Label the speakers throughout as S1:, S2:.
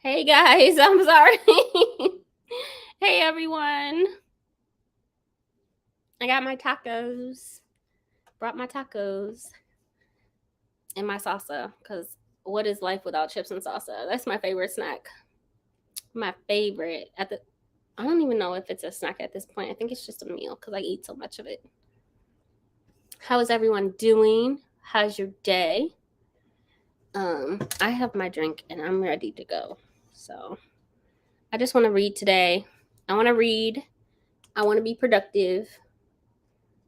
S1: Hey guys, I'm sorry. Hey everyone. I got my tacos. Brought my tacos and my salsa because what is life without chips and salsa? That's my favorite snack. My favorite. I don't even know if it's a snack at this point. I think it's just a meal because I eat so much of it. How is everyone doing? How's your day? I have my drink and I'm ready to go. So I just want to read today. I want to read. I want to be productive.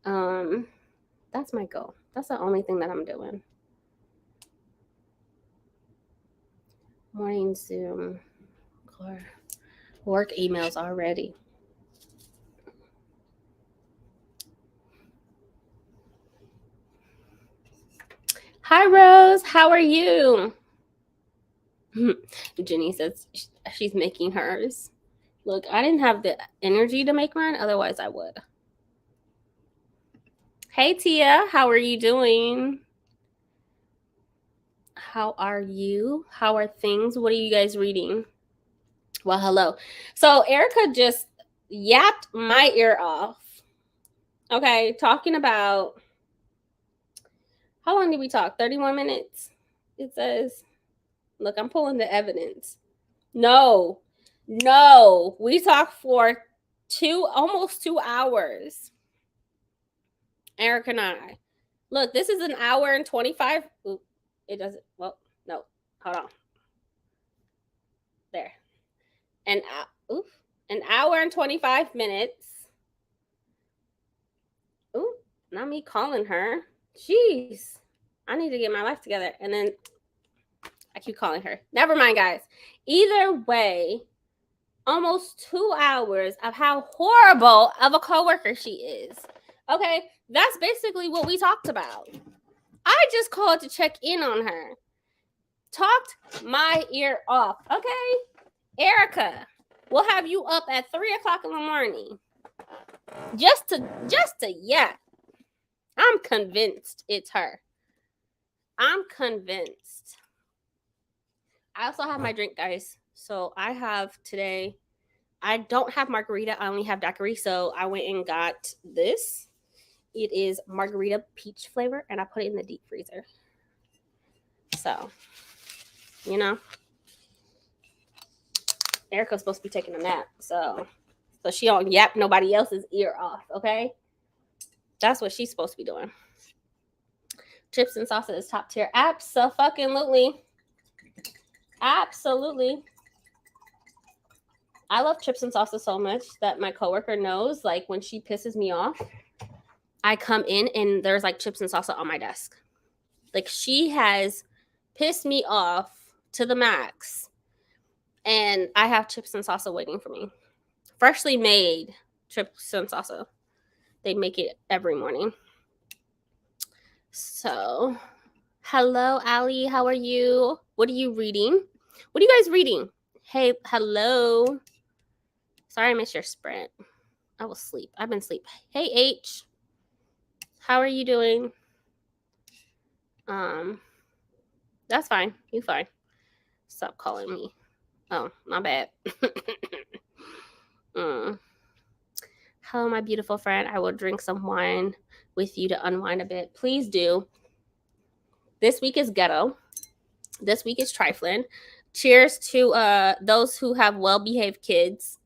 S1: That's my goal. That's the only thing that I'm doing. Morning Zoom. Work emails already. Hi Rose, how are you? Jenny says she's making hers. Look, I didn't have the energy to make mine, otherwise I would. Hey Tia, how are you doing? How are you? How are things? What are you guys reading? Well, hello. So Erica just yapped my ear off. Okay, talking about how long did we talk? 31 minutes? It says. Look, I'm pulling the evidence. No. We talked for almost 2 hours. Eric and I. Look, this is an hour and 25. Ooh, it doesn't. Well, no. Hold on. There. An hour and 25 minutes. Ooh, not me calling her. Jeez. I need to get my life together. And then I keep calling her. Never mind, guys. Either way, almost 2 hours of how horrible of a coworker she is. Okay, that's basically what we talked about. I just called to check in on her. Talked my ear off. Okay, Erica, we'll have you up at 3 o'clock in the morning. Just to yeah. I'm convinced it's her. I'm convinced. I also have my drink, guys. So I have today. I don't have margarita. I only have daiquiri. So I went and got this. It is margarita peach flavor, and I put it in the deep freezer. So, you know, Erica's supposed to be taking a nap. So she don't yap nobody else's ear off. Okay, that's what she's supposed to be doing. Chips and salsa is top tier. Absolutely. Absolutely. I love chips and salsa so much that my coworker knows, like, when she pisses me off, I come in and there's like chips and salsa on my desk. Like, she has pissed me off to the max, and I have chips and salsa waiting for me. Freshly made chips and salsa. They make it every morning. So, hello, Allie. How are you? What are you reading? What are you guys reading? Hey, hello. Sorry I missed your sprint. I was asleep. I've been asleep. Hey, H. How are you doing? That's fine. You fine. Stop calling me. Oh, my bad. Hello, my beautiful friend. I will drink some wine with you to unwind a bit. Please do. This week is ghetto. This week is trifling. Cheers to those who have well-behaved kids.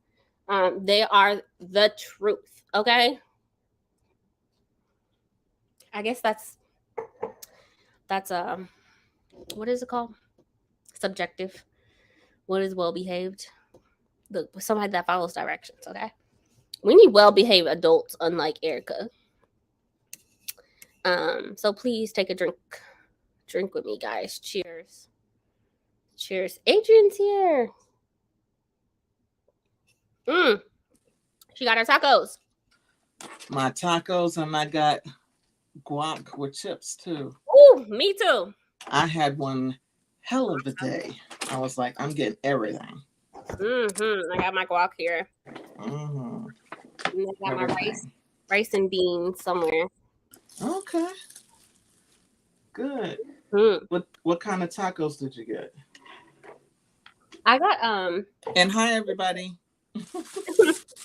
S1: They are the truth. Okay. I guess that's what is it called? Subjective. What is well-behaved? Somebody that follows directions. Okay. We need well-behaved adults, unlike Erica. So please take a drink with me, guys. Cheers. Adrian's here. She got her tacos.
S2: My tacos, and I got guac with chips too.
S1: Ooh, me too.
S2: I had one hell of a day. I was like, I'm getting everything.
S1: I got my guac here. And I got my rice and beans somewhere.
S2: Okay. Good. What kind of tacos did you get?
S1: I got
S2: And hi, everybody.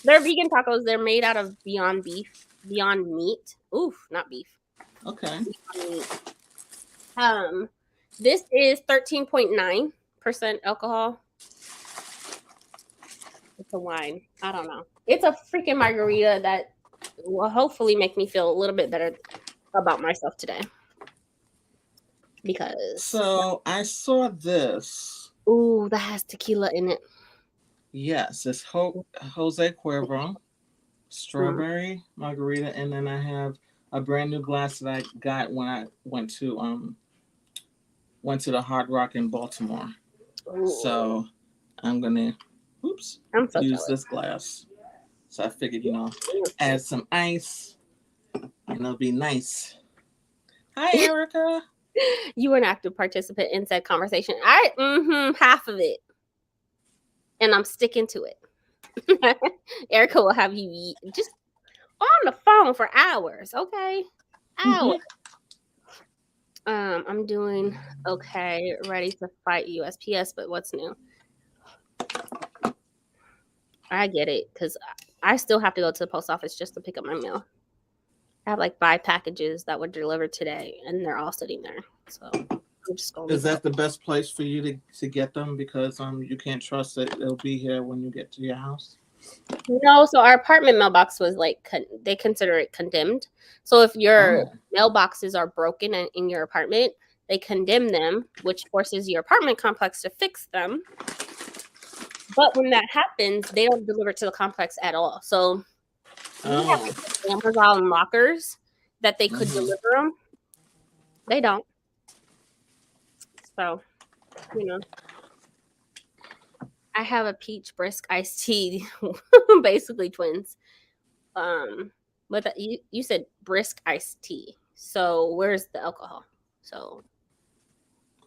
S1: they're vegan tacos. They're made out of Beyond Meat. Oof, not beef.
S2: Okay.
S1: Beyond Meat. This is 13.9% alcohol. It's a wine. I don't know. It's a freaking margarita that will hopefully make me feel a little bit better about myself today. Because
S2: So I saw this.
S1: ooh, that has tequila in it.
S2: Yes, it's Jose Cuervo strawberry margarita, and then I have a brand new glass that I got when I went to the Hard Rock in Baltimore.
S1: Ooh.
S2: So I'm gonna
S1: I'm so
S2: use
S1: jealous.
S2: this glass. So I figured, add some ice and it'll be nice. Hi, Erica.
S1: You were an active participant in said conversation. Half of it. And I'm sticking to it. Erica will have you just on the phone for hours, okay? Hours. I'm doing okay, ready to fight USPS, but what's new? I get it, because I still have to go to the post office just to pick up my mail. I have like 5 packages that were delivered today, and they're all sitting there. So I'm just going.
S2: Is that the best place for you to get them, because you can't trust that it'll be here when you get to your house?
S1: No, so our apartment mailbox was like they consider it condemned. So if your mailboxes are broken in your apartment, they condemn them, which forces your apartment complex to fix them. But when that happens, they don't deliver to the complex at all. So we have like Amazon lockers that they could deliver them. They don't. So, I have a peach brisk iced tea, basically twins. But you said brisk iced tea. So where's the alcohol? So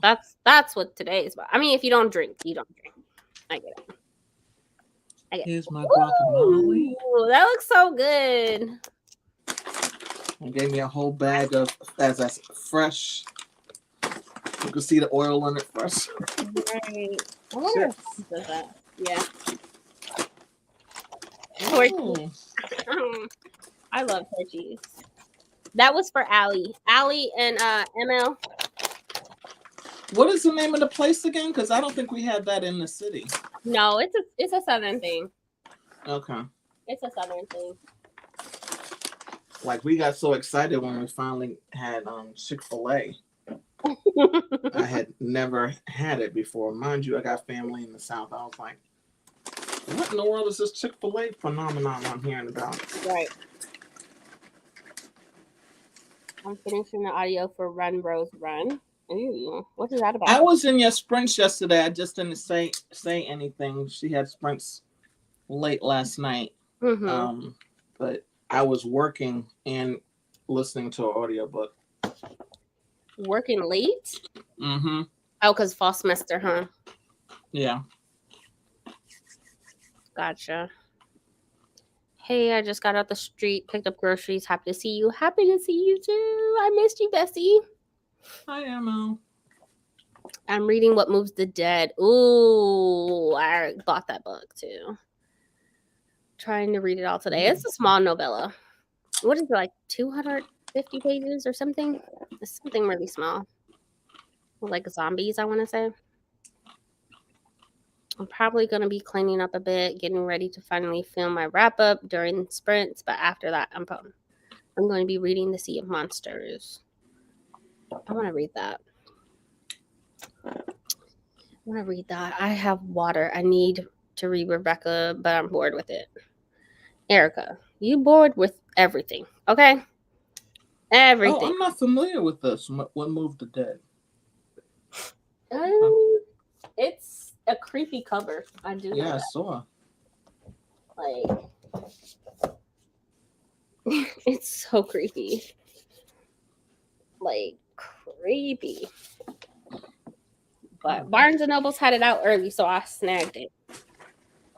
S1: that's what today is about. I mean, if you don't drink, you don't drink. I get it.
S2: Here's my guacamole.
S1: Ooh, that looks so good.
S2: And gave me a whole bag of that's fresh. You can see the oil on it fresh.
S1: Right. I wonder if does that. Yeah. I love Hershey's. That was for Allie. Allie and ML.
S2: What is the name of the place again? Because I don't think we had that in the city.
S1: No, it's a southern thing.
S2: Okay.
S1: It's a southern thing.
S2: Like, we got so excited when we finally had Chick-fil-A. I had never had it before. Mind you, I got family in the South. I was like, what in the world is this Chick-fil-A phenomenon I'm hearing about?
S1: Right. I'm finishing the audio for Run Bros Run. Ooh, what is that about?
S2: I was in your sprints yesterday. I just didn't say anything. She had sprints late last night. But I was working and listening to an audiobook.
S1: Working late?
S2: Mm-hmm.
S1: Oh, because fall semester, huh?
S2: Yeah.
S1: Gotcha. Hey, I just got out the street, picked up groceries. Happy to see you. Happy to see you too. I missed you, Bessie.
S2: Hi, Emma.
S1: I'm reading What Moves the Dead. Ooh, I bought that book too. Trying to read it all today. It's a small novella. What is it, like 250 pages or something? It's something really small. Like zombies, I want to say. I'm probably going to be cleaning up a bit, getting ready to finally film my wrap up during sprints. But after that, I'm going to be reading The Sea of Monsters. I want to read that. I have water. I need to read Rebecca, but I'm bored with it. Erica, you bored with everything, okay? Everything.
S2: Oh, I'm not familiar with this. What Moved the Dead?
S1: It's a creepy cover. I do.
S2: Yeah, I saw.
S1: Like, it's so creepy. Like, creepy. But Barnes and Noble's had it out early, so I snagged it.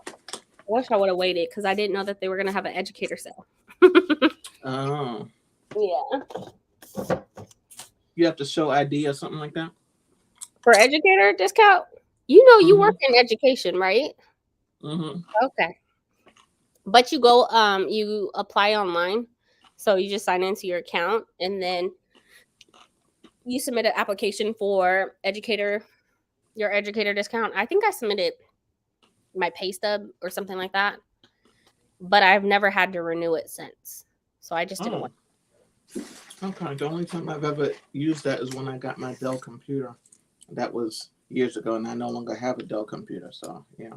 S1: I wish I would have waited because I didn't know that they were going to have an educator sale.
S2: Oh.
S1: Yeah.
S2: You have to show ID or something like that?
S1: For educator discount? You work in education, right?
S2: Mm-hmm.
S1: Okay. But you go, you apply online. So you just sign into your account and then you submit an application for your educator discount. I think I submitted my pay stub or something like that, but I've never had to renew it since. So I just didn't
S2: Oh,
S1: want.
S2: okay. The only time I've ever used that is when I got my Dell computer. That was years ago, and I no longer have a Dell computer. So yeah.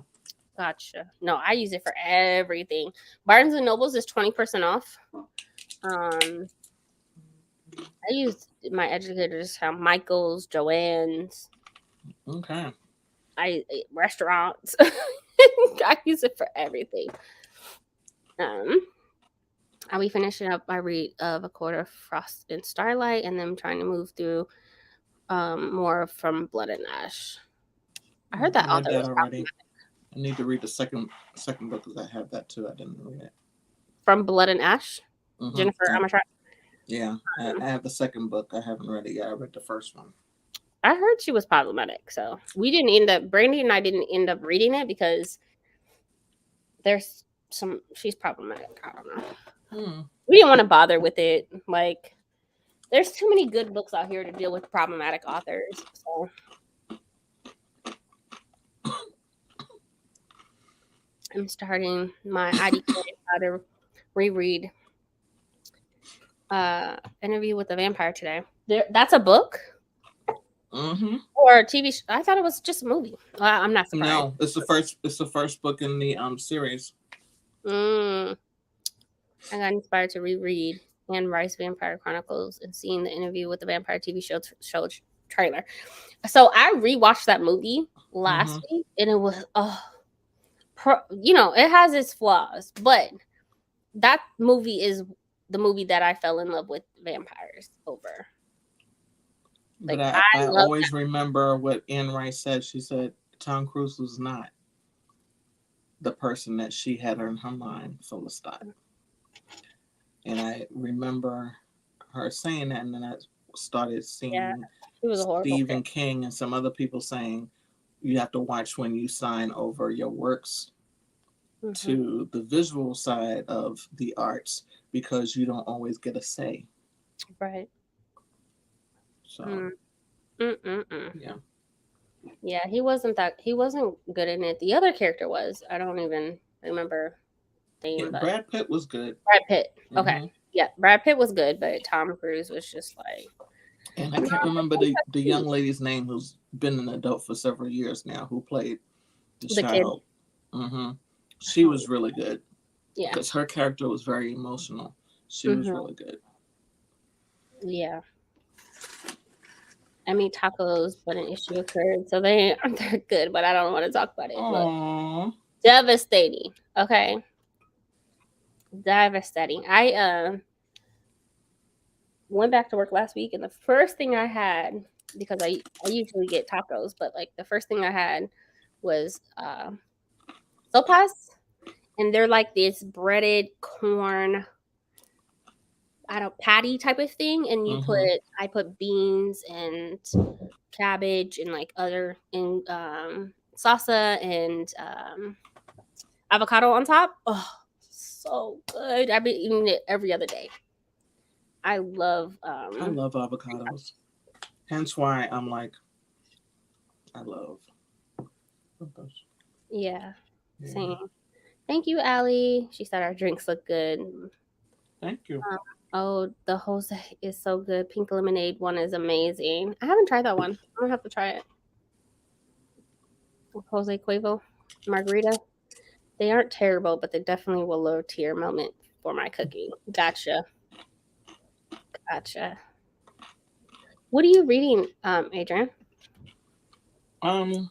S1: Gotcha. No, I use it for everything. Barnes and Nobles is 20% off. Um, I use my educator discount, Michael's, Joanne's,
S2: Okay.
S1: restaurants. I use it for everything. Um, I'll be finishing up my read of A Quarter of Frost and Starlight, and then trying to move through more from Blood and Ash. I heard
S2: I
S1: that
S2: read
S1: author
S2: that
S1: was
S2: already. I need to read the second book because I have that too. I didn't read it.
S1: from Blood and Ash.
S2: Mm-hmm.
S1: Jennifer Armentrout.
S2: Yeah, I have the second book. I haven't read it yet. I read the first one.
S1: I heard she was problematic, so we didn't end up. Brandie and I didn't end up reading it because there's she's problematic. I don't know.
S2: Hmm.
S1: We didn't want to bother with it. Like, there's too many good books out here to deal with problematic authors. So I'm starting my IDK how to reread Interview with the Vampire today. That's a book
S2: Mm-hmm.
S1: or a TV show. I thought it was just a movie. I'm not surprised.
S2: No, it's the first. It's the first book in the series.
S1: I got inspired to reread Anne Rice Vampire Chronicles and seeing the Interview with the Vampire TV show trailer. So I rewatched that movie last week, and it was it has its flaws, but that movie is the movie that I fell in love with vampires over.
S2: But
S1: Like,
S2: I
S1: love
S2: always remember what Anne Rice said. She said Tom Cruise was not the person that she had in her mind, full of stock. And I remember her saying that, and then I started seeing Stephen King and some other people saying you have to watch when you sign over your works to the visual side of the arts because you don't always get a say.
S1: Right.
S2: So,
S1: yeah, he wasn't good in it. The other character was. I don't even remember the name. But
S2: Brad Pitt was good.
S1: Brad Pitt. Okay. Yeah, Brad Pitt was good, but Tom Cruise was just like.
S2: And I can't remember the young lady's name who's been an adult for several years now who played the child. She was really good. Yeah. Because her character was very emotional. She was really good.
S1: Yeah. I made tacos, but an issue occurred. So they're good, but I don't want to talk about it. Look, devastating. Okay. Devastating. I went back to work last week, and the first thing I had, because I usually get tacos, but like the first thing I had was sopas, and they're like this breaded corn, patty type of thing, and I put beans and cabbage and like other salsa and avocado on top. Oh, so good! I've been eating it every other day. I love
S2: avocados. Hence why I'm like, I love those.
S1: Yeah. Same. Thank you, Allie. She said our drinks look good.
S2: Thank you.
S1: The Jose is so good. Pink lemonade one is amazing. I haven't tried that one. I'm gonna have to try it. Jose Cuervo margarita. They aren't terrible, but they definitely will lower tier moment for my cooking. Gotcha. What are you reading, Adrian?
S2: I'm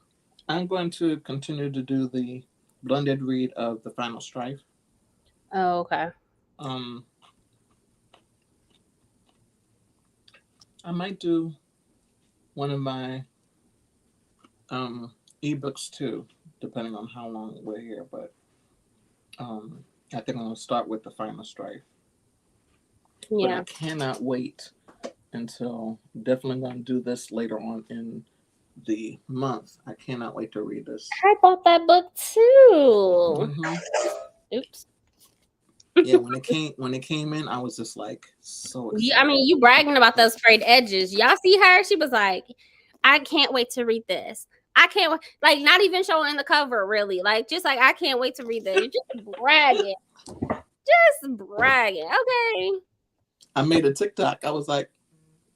S2: going to continue to do the blended read of The Final Strife.
S1: Oh, okay.
S2: I might do one of my ebooks too, depending on how long we're here. But I think I'm going to start with The Final Strife. Yeah. But I cannot wait until definitely going to do this later on in the month. I cannot wait to read this.
S1: I bought that book too.
S2: Hmm.
S1: Oops.
S2: Yeah, when it came in, I was just like so excited.
S1: I mean, you bragging about those frayed edges. Y'all see her? She was like, I can't wait to read this. I can't wait. Like, not even showing the cover, really. Like, just like, I can't wait to read this. You're just bragging. Just bragging. Okay.
S2: I made a TikTok. I was like,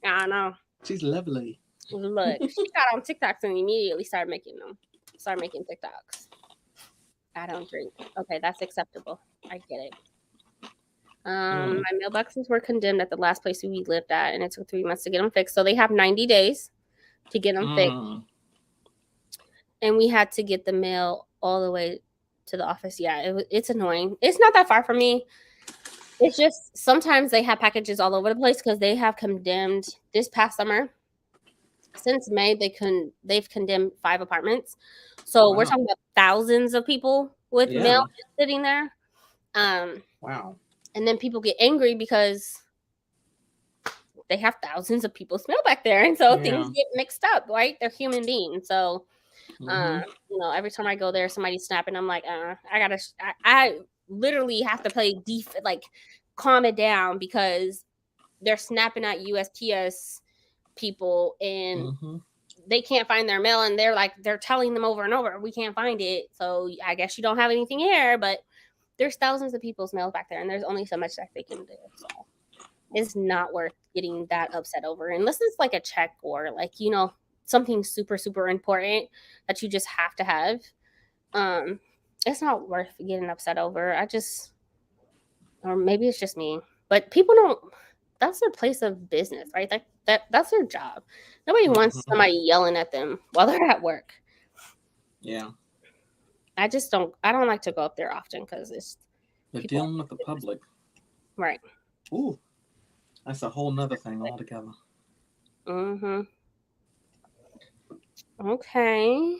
S1: I know.
S2: she's lovely.
S1: Look, she got on TikToks and immediately started making them. Started making TikToks. I don't drink. Okay, that's acceptable. I get it. My mailboxes were condemned at the last place we lived at, and it took 3 months to get them fixed. So they have 90 days to get them fixed. And we had to get the mail all the way to the office. Yeah, it's annoying. It's not that far from me. It's just sometimes they have packages all over the place because they have condemned this past summer. Since May, they've condemned 5 apartments. So we're talking about thousands of people with mail sitting there.
S2: Wow.
S1: And then people get angry because they have thousands of people's mail back there, and so things get mixed up, right? They're human beings, so every time I go there, somebody's snapping. I'm like, I literally have to play like calm it down because they're snapping at USPS people and they can't find their mail, and they're telling them over and over, we can't find it. So I guess you don't have anything here, but there's thousands of people's mail back there, and there's only so much that they can do. So it's not worth getting that upset over, unless it's like a check or like something super, super important that you just have to have. It's not worth getting upset over. Or maybe it's just me, but people don't. That's their place of business, right? That's their job. Nobody wants somebody yelling at them while they're at work.
S2: Yeah.
S1: I don't like to go up there often because
S2: they're dealing with the public.
S1: Right.
S2: Ooh. That's a whole nother thing altogether.
S1: Okay.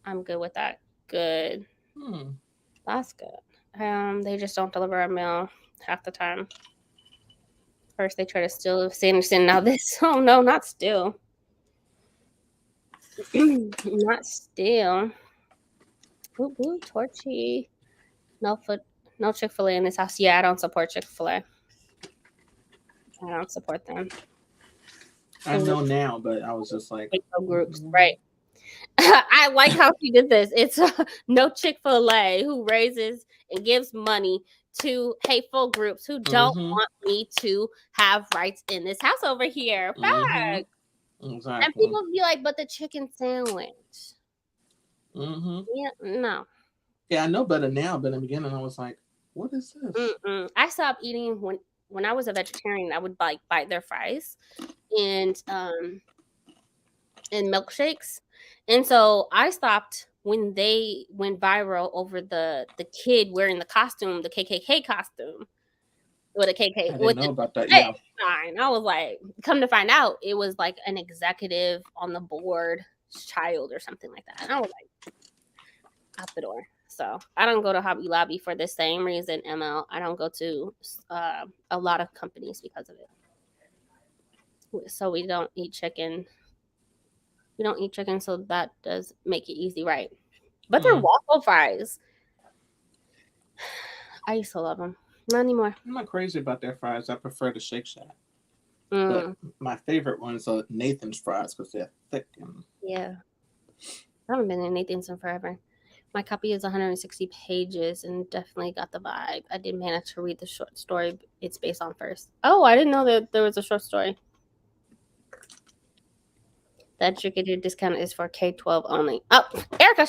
S1: I'm good with that. Good. That's good. They just don't deliver a mail half the time. First they try to steal Sanderson, now this. Oh no, not steal. Not steal. Ooh, Torchy. No Chick-fil-A in this house. Yeah, I don't support Chick-fil-A. I don't support them.
S2: I know now, but I was just like
S1: groups, right? I like how she did this. It's no Chick-fil-A who raises and gives money to hateful groups who don't want me to have rights in this house over here. Fact.
S2: Exactly.
S1: And people be like, but the chicken sandwich. Yeah, no.
S2: Yeah, I know better now, but in the beginning I was like, what is this?
S1: I stopped eating when I was a vegetarian. I would like bite their fries and milkshakes. And so I stopped when they went viral over the kid wearing the costume, the KKK costume. With a KK.
S2: I didn't know about that, yeah.
S1: Fine. I was like, come to find out, it was like an executive on the board child or something like that. And I was like, out the door. So I don't go to Hobby Lobby for the same reason, ML. I don't go to a lot of companies because of it. So we don't eat chicken. We don't eat chicken, so that does make it easy, right? But they're waffle fries. I used to love them. Not anymore.
S2: I'm not crazy about their fries. I prefer the Shake Shack. But my favorite ones are Nathan's fries because they're thick.
S1: Yeah. I haven't been in Nathan's in forever. My copy is 160 pages and definitely got the vibe. I did manage to read the short story it's based on first. Oh, I didn't know that there was a short story. That educated discount is for K-12 only. Oh, Erica,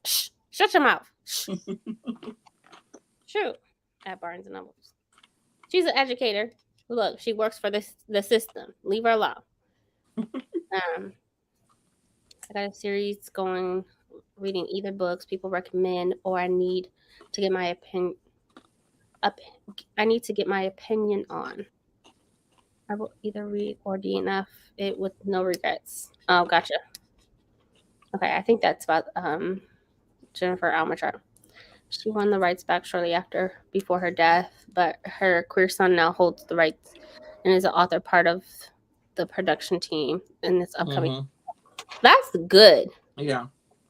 S1: shut your mouth. Shoot. At Barnes & Nobles. She's an educator. Look, she works for the system. Leave her alone. I got a series going, reading either books people recommend, or I need to get my opinion. I need to get my opinion on. I will either read or DNF it with no regrets. Oh, gotcha. Okay, I think that's about Jennifer Almachar. She won the rights back shortly before her death, but her queer son now holds the rights and is an author part of the production team in this upcoming. That's good.
S2: Yeah.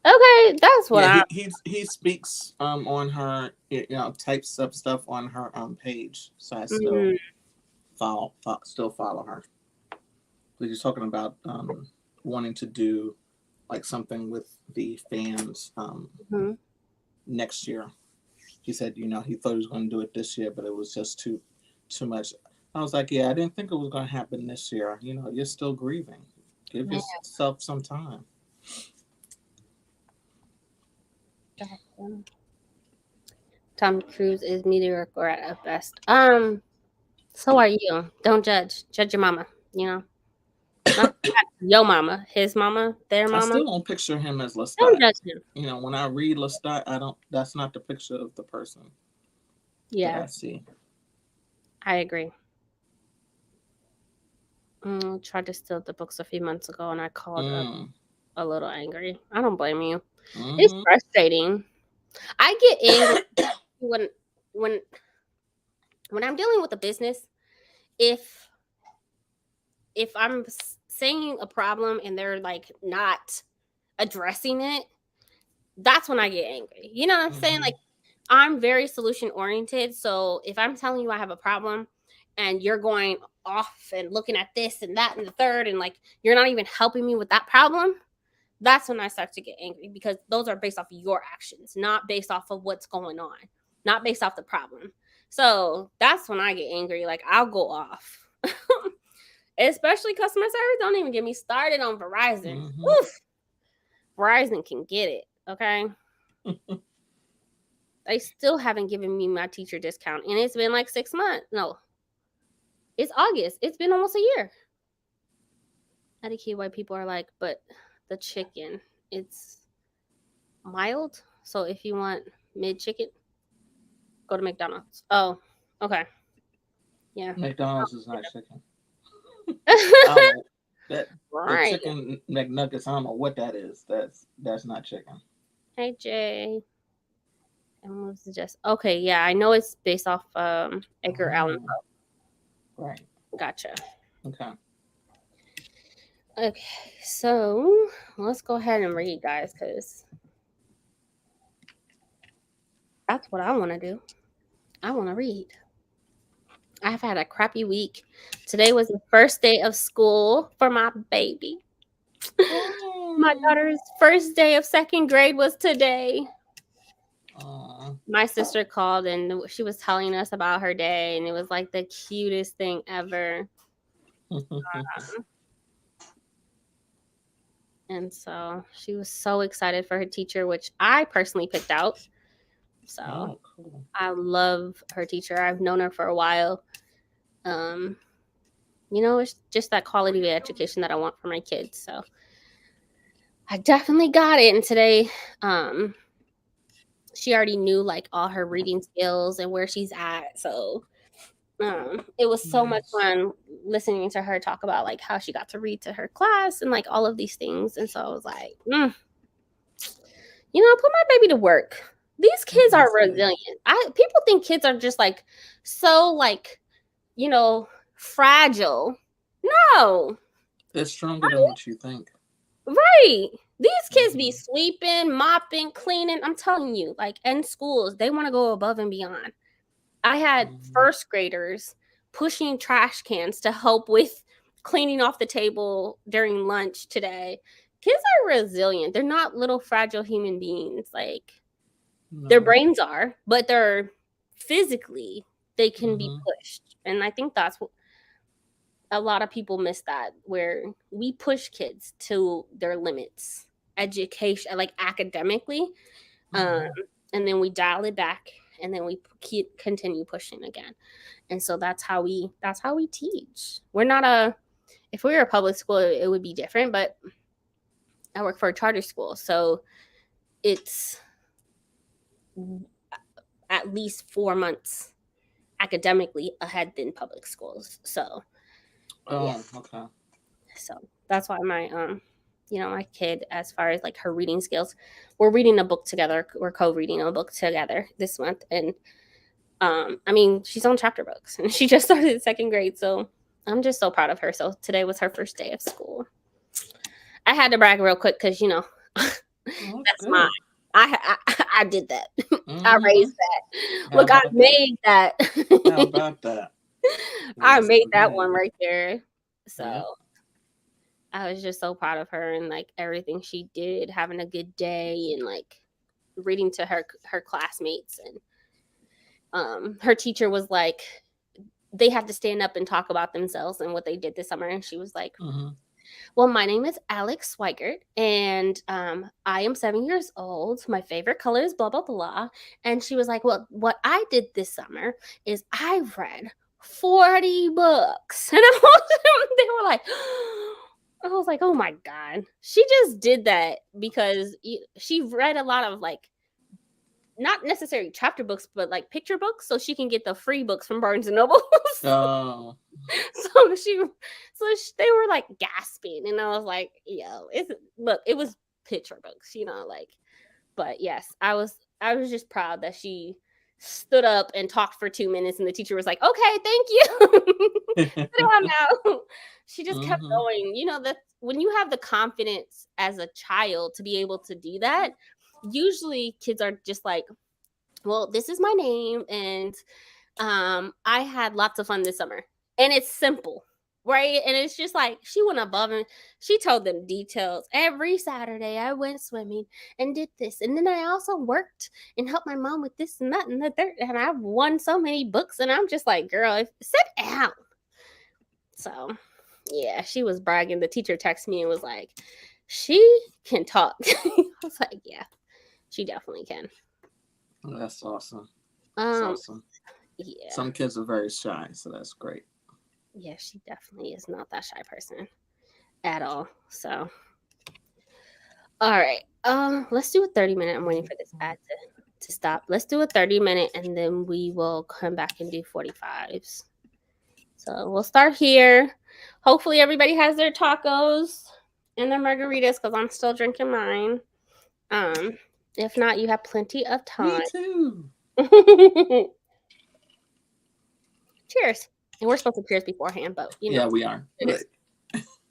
S1: Okay, that's what I.
S2: He speaks on her, types of stuff on her page. So I still
S1: Mm,
S2: follow her. But he's talking about wanting to do like something with the fans
S1: mhm.
S2: next year. He said, he thought he was going to do it this year, but it was just too much. I was like, yeah, I didn't think it was going to happen this year. You're still grieving. Give
S1: Man,
S2: yourself some time.
S1: Tom Cruise is mediocre at best. So are you. Don't judge. Judge your mama. Not your mama, his mama, their
S2: I
S1: mama.
S2: still don't picture him as
S1: Don't
S2: Lestat.
S1: judge him.
S2: When I read Lestat, I don't. That's not the picture of the person that
S1: Yeah,
S2: I see.
S1: I agree. Tried to steal the books a few months ago, and I called up
S2: Mm.
S1: a little angry. I don't blame you. It's
S2: Mm-hmm.
S1: frustrating. I get angry when when when I'm dealing with a business. If I'm saying a problem and they're like not addressing it, that's when I get angry. You know what I'm saying?
S2: Mm-hmm.
S1: Like, I'm very solution oriented. So if I'm telling you I have a problem and you're going off and looking at this and that and the third, and like you're not even helping me with that problem, that's when I start to get angry, because those are based off of your actions, not based off of what's going on, not based off the problem. So that's when I get angry. Like, I'll go off. Especially customer service. Don't even get me started on Verizon.
S2: Mm-hmm.
S1: Oof. Verizon can get it. Okay. They still haven't given me my teacher discount, and it's been like 6 months. No, it's August. It's been almost a year. I key why people are like, but the chicken, it's mild. So if you want mid chicken, go to McDonald's. Oh, okay. Yeah.
S2: McDonald's is not chicken. I don't know that the
S1: Right.
S2: chicken McNuggets. I don't know what that is. That's not chicken.
S1: Hey Jay. And was just okay. Yeah, I know it's based off Edgar Allan
S2: Oh, right.
S1: Poe. Gotcha.
S2: Okay.
S1: Okay, so let's go ahead and read, guys, because that's what I want to do. I want to read. I've had a crappy week. Today was the first day of school for my baby. My daughter's first day of second grade was today. My sister called and she was telling us about her day, and it was like the cutest thing ever. And so she was so excited for her teacher, which I personally picked out. So
S2: Oh, cool.
S1: I love her teacher. I've known her for a while. It's just that quality of education that I want for my kids. So I definitely got it. And today, she already knew like all her reading skills and where she's at. So it was so much
S2: Nice.
S1: fun listening to her talk about like how she got to read to her class and like all of these things. And so I was like, put my baby to work. These kids are resilient. People think kids are just like so like, fragile. No.
S2: They're stronger than what you think.
S1: Right. These kids be sweeping, mopping, cleaning. I'm telling you, like in schools, they want to go above and beyond. I had first graders pushing trash cans to help with cleaning off the table during lunch today. Kids are resilient. They're not little fragile human beings. Like, their brains are, but they're physically, they can be pushed. And I think that's what a lot of people miss, that where we push kids to their limits, education, like academically, and then we dial it back, and then we continue pushing again. And so that's how we teach. We're not if we were a public school, it would be different, but I work for a charter school, so it's at least 4 months academically ahead than public schools. So yeah.
S2: Okay.
S1: So that's why my kid, as far as like her reading skills, we're reading a book together. We're co-reading a book together this month. And she's on chapter books and she just started second grade. So I'm just so proud of her. So today was her first day of school. I had to brag real quick because
S2: That's
S1: that's
S2: good.
S1: mine. I did that. I
S2: Mm-hmm.
S1: raised that.
S2: How
S1: Look, I
S2: about that?
S1: made that.
S2: How about that?
S1: I
S2: Yes,
S1: made that
S2: indeed.
S1: one right there.
S2: Yeah.
S1: So I was just so proud of her and like everything she did, having a good day and like reading to her classmates. And her teacher was like, they had to stand up and talk about themselves and what they did this summer. And she was like,
S2: Mm-hmm.
S1: well, my name is Alex Swigert, and I am 7 years old. My favorite color is blah, blah, blah. And she was like, well, what I did this summer is I read 40 books. And they were like, I was like, oh my God. She just did that because she read a lot of like, not necessarily chapter books, but like picture books, so she can get the free books from Barnes and Noble.
S2: Oh.
S1: They were like gasping, and I was like, "Yo, it was picture books, like." But yes, I was just proud that she stood up and talked for 2 minutes, and the teacher was like, "Okay, thank you, sit down now." She just kept
S2: Mm-hmm.
S1: going. That when you have the confidence as a child to be able to do that, usually kids are just like, well, this is my name, and I had lots of fun this summer. And it's simple, right? And it's just like she went above and she told them details. Every Saturday I went swimming and did this. And then I also worked and helped my mom with this and that and the third. And I've won so many books. And I'm just like, girl, sit down. So yeah, she was bragging. The teacher texted me and was like, she can talk. I was like, yeah, she definitely can.
S2: That's awesome. That's
S1: Um,
S2: awesome.
S1: yeah.
S2: Some kids are very shy, so that's great.
S1: Yeah, she definitely is not that shy person at all. So, all right. Let's do a 30-minute. I'm waiting for this ad to stop. Let's do a 30-minute and then we will come back and do 45s. So we'll start here. Hopefully everybody has their tacos and their margaritas because I'm still drinking mine. If not, you have plenty of
S2: Me
S1: time.
S2: too.
S1: Cheers. And we're supposed to cheers beforehand, but
S2: Yeah, we are.
S1: it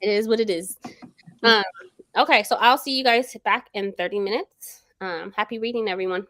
S1: is what it is. Um, okay, so I'll see you guys back in 30 minutes. Happy reading, everyone.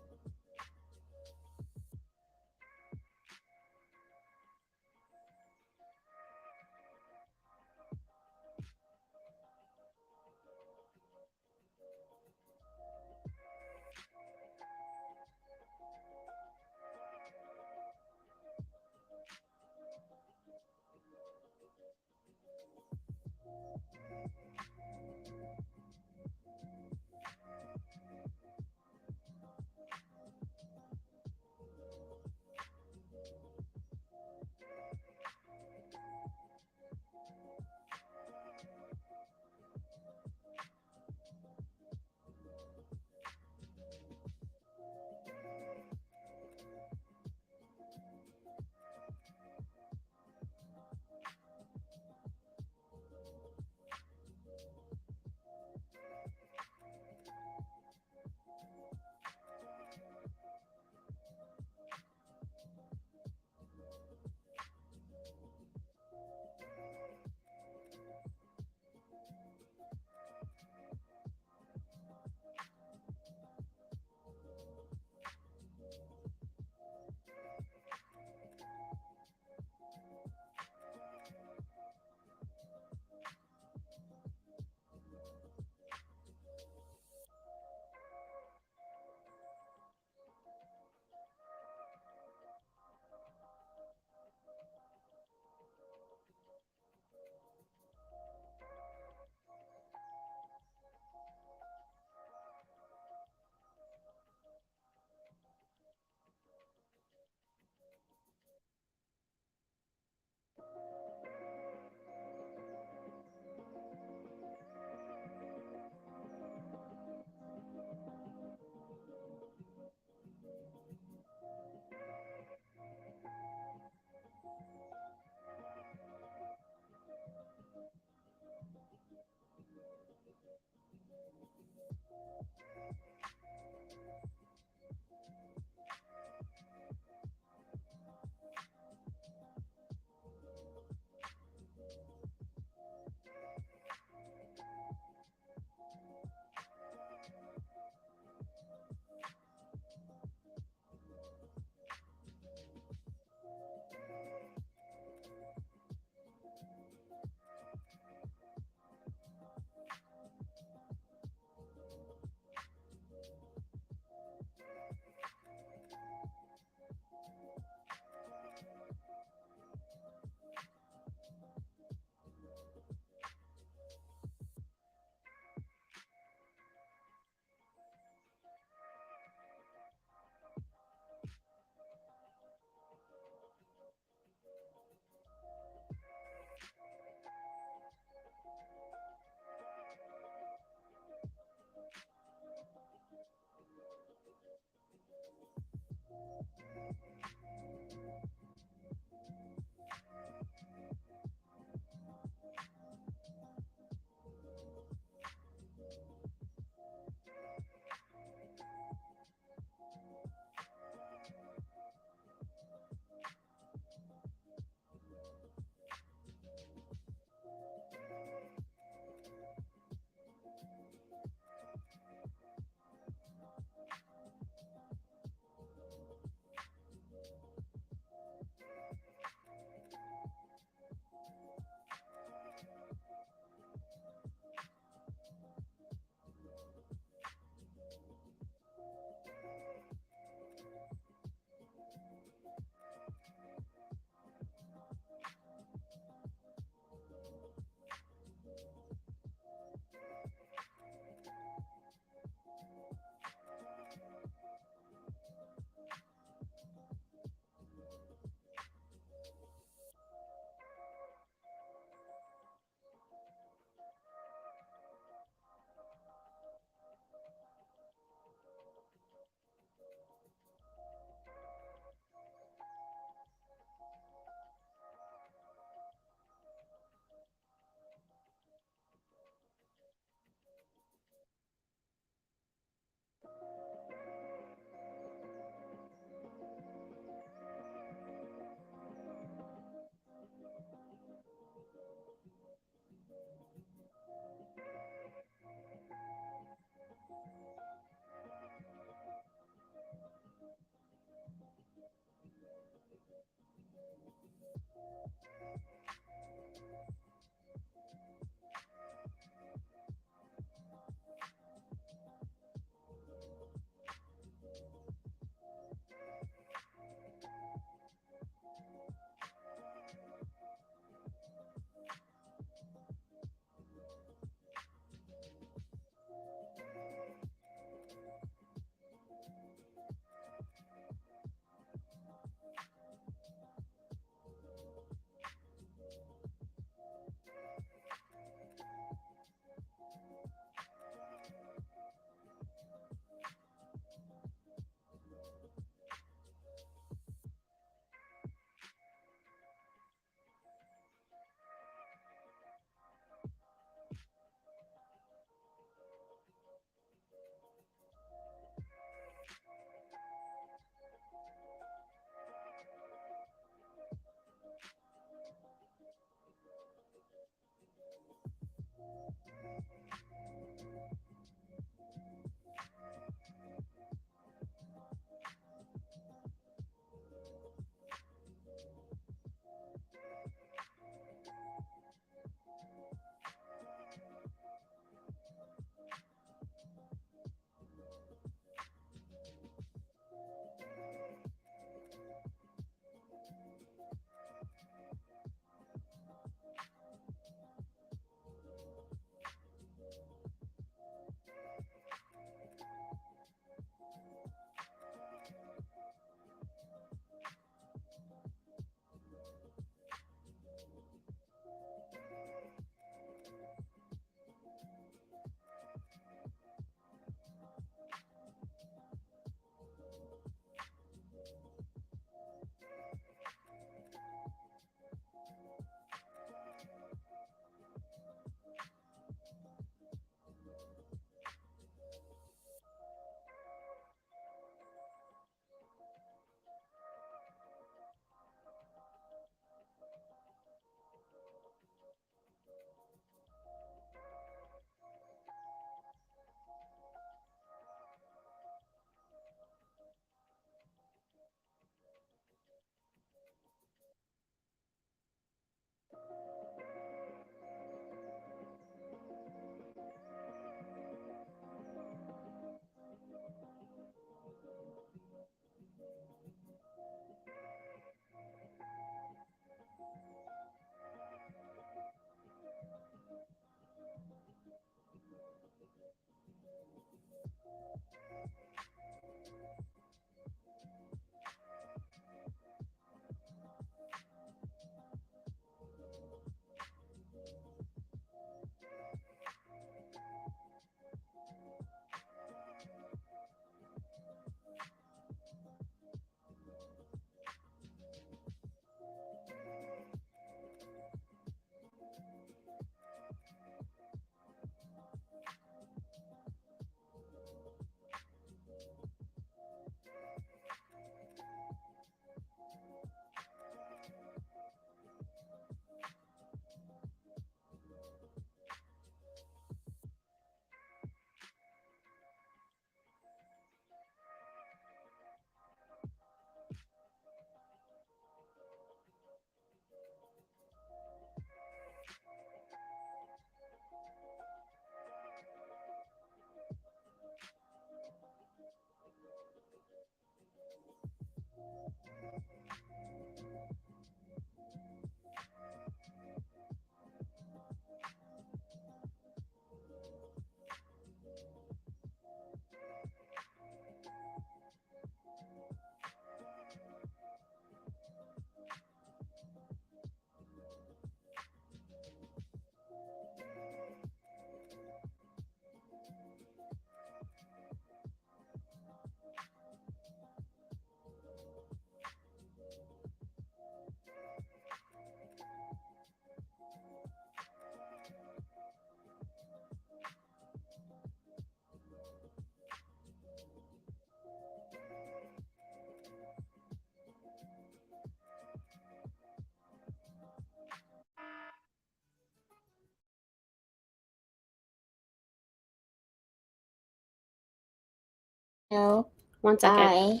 S3: No.
S1: 1 second.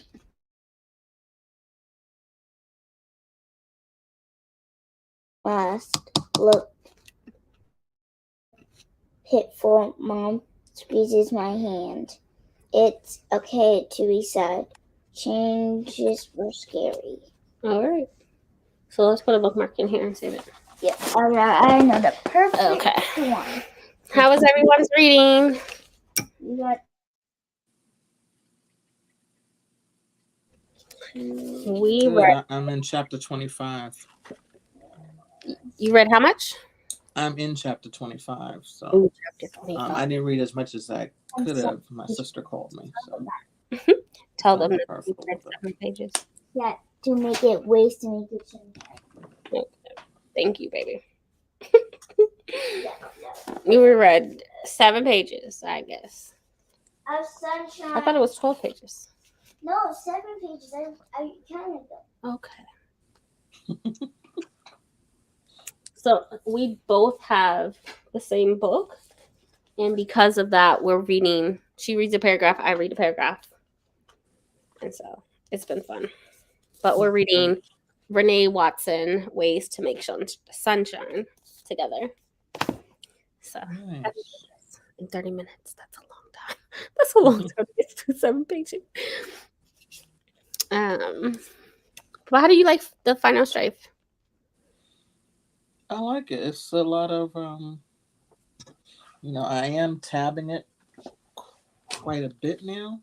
S3: I must look pitiful. Mom squeezes my hand. It's okay to be sad. Changes were scary.
S1: All right. So let's put a bookmark in here and save it.
S3: Yeah, I know the perfect
S1: Okay.
S3: one.
S1: How was everyone's reading?
S3: You got
S1: We
S2: Good.
S1: read.
S2: I'm in chapter 25.
S1: You read how much?
S2: I'm in chapter 25. So
S1: Ooh, chapter 25.
S2: I didn't read as much as I could have. My sister called me. So
S1: Tell them
S2: I'm
S1: that you
S2: perfect
S1: read
S2: with it.
S1: 7 pages.
S3: yeah, to make it waste to make it
S1: Okay. Thank you, baby.
S3: yeah.
S1: You read 7 pages, I guess.
S3: Of sunshine.
S1: I thought it was 12 pages.
S3: No, 7 pages. I counted them.
S1: Okay. So we both have the same book. And because of that, we're reading. She reads a paragraph, I read a paragraph. And so it's been fun. But we're reading Renee Watson, Ways to Make Sunshine together. So
S2: Nice.
S1: in 30 minutes, that's a long time. That's a long time to get to 7 pages. But how do you like the Final Strife?
S2: I like it. It's a lot of I am tabbing it quite a bit now.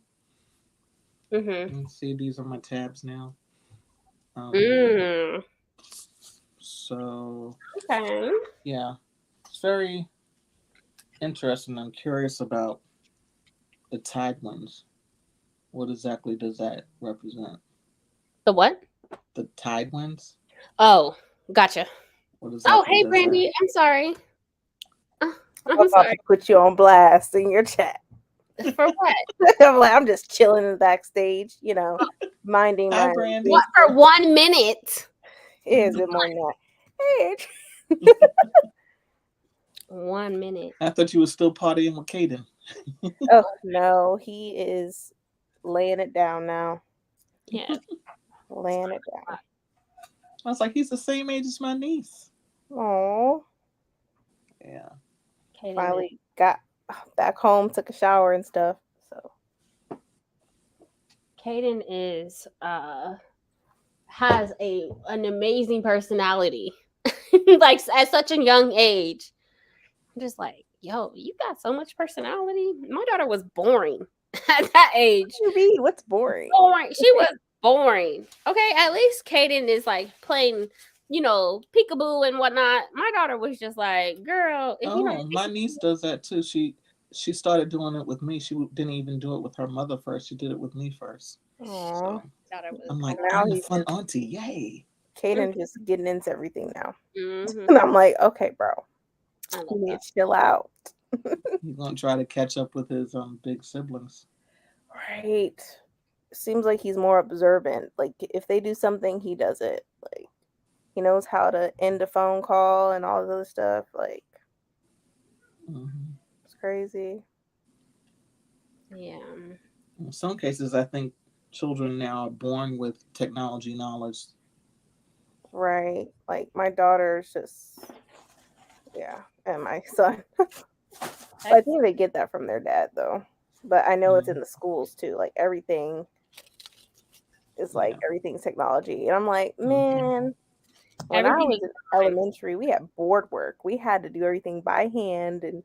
S1: Mm-hmm.
S2: You can see these are my tabs now. So
S1: Okay.
S2: yeah, it's very interesting. I'm curious about the tide winds. What exactly does that represent?
S1: The what?
S2: The tide winds.
S1: Oh, gotcha.
S2: What
S1: Oh,
S2: exactly
S1: hey,
S2: does
S1: Brandie. I'm sorry.
S4: I'm
S1: I'm
S4: about
S1: sorry.
S4: to put you on blast in your chat.
S1: For what?
S4: I'm just chilling in the backstage, minding
S2: Hi,
S4: my
S2: Brandie.
S1: What, for 1 minute?
S4: It has been more than that. Hey,
S1: 1 minute.
S2: I thought you were still partying with Caden.
S4: oh no, he is laying it down now.
S1: Yeah.
S4: Laying it down.
S2: I was like, he's the same age as my niece.
S4: Oh,
S2: Yeah.
S4: finally got back home, took a shower and stuff. So
S1: Caden is has an amazing personality. Like at such a young age. I'm just like, yo, you got so much personality. My daughter was boring at that age.
S4: what's boring?
S1: Boring. She was boring. Okay, at least Caden is like playing, peekaboo and whatnot. My daughter was just like, girl, if you don't.
S2: My niece does that too. She started doing it with me. She didn't even do it with her mother first. She did it with me first.
S4: Aw.
S2: So I'm like,
S4: Now
S2: I'm a
S4: he's
S2: fun auntie. Yay.
S4: Caden just getting into everything now.
S1: Mhm.
S4: And I'm like, okay, bro,
S1: I love
S4: you need
S1: that.
S4: to chill out.
S2: He's gonna try to catch up with his big siblings.
S4: Right. Seems like he's more observant. Like if they do something, he does it. Like he knows how to end a phone call and all this other stuff. Like it's crazy.
S1: Yeah.
S2: In some cases, I think children now are born with technology knowledge.
S4: Right. Like my daughter's just and my son. I think they get that from their dad though. But I know it's in the schools too. Like everything is like everything's technology. And I'm like, man, when I was in elementary, we had board work. We had to do everything by hand, and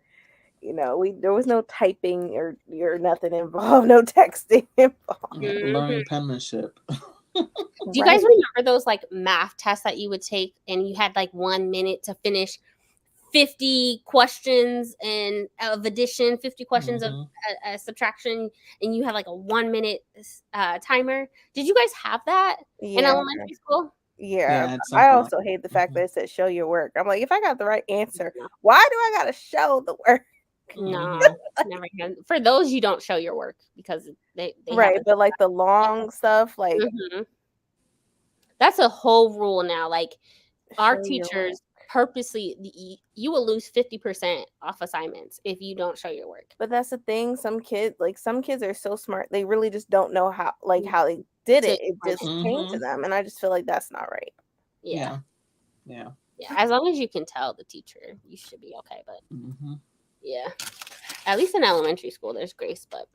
S4: there was no typing or nothing involved, no texting involved.
S2: Yeah, learning penmanship.
S1: Do you guys remember those like math tests that you would take and you had like 1 minute to finish 50 questions of addition, 50 questions of subtraction, and you had like a 1 minute timer? Did you guys have that in elementary school?
S4: Yeah, I also hate the fact that it said show your work. I'm like, if I got the right answer, why do I gotta show the work?
S1: No, never again. For those, you don't show your work because they
S4: right, but like the long stuff, like
S1: that's a whole rule now. Like our teachers purposely, you will lose 50% off assignments if you don't show your work.
S4: But that's the thing. Some kids are so smart. They really just don't know how they did it. It just came to them, and I just feel like that's not right.
S1: Yeah.
S2: Yeah.
S1: As long as you can tell the teacher, you should be okay. But yeah, at least in elementary school, there's grace. But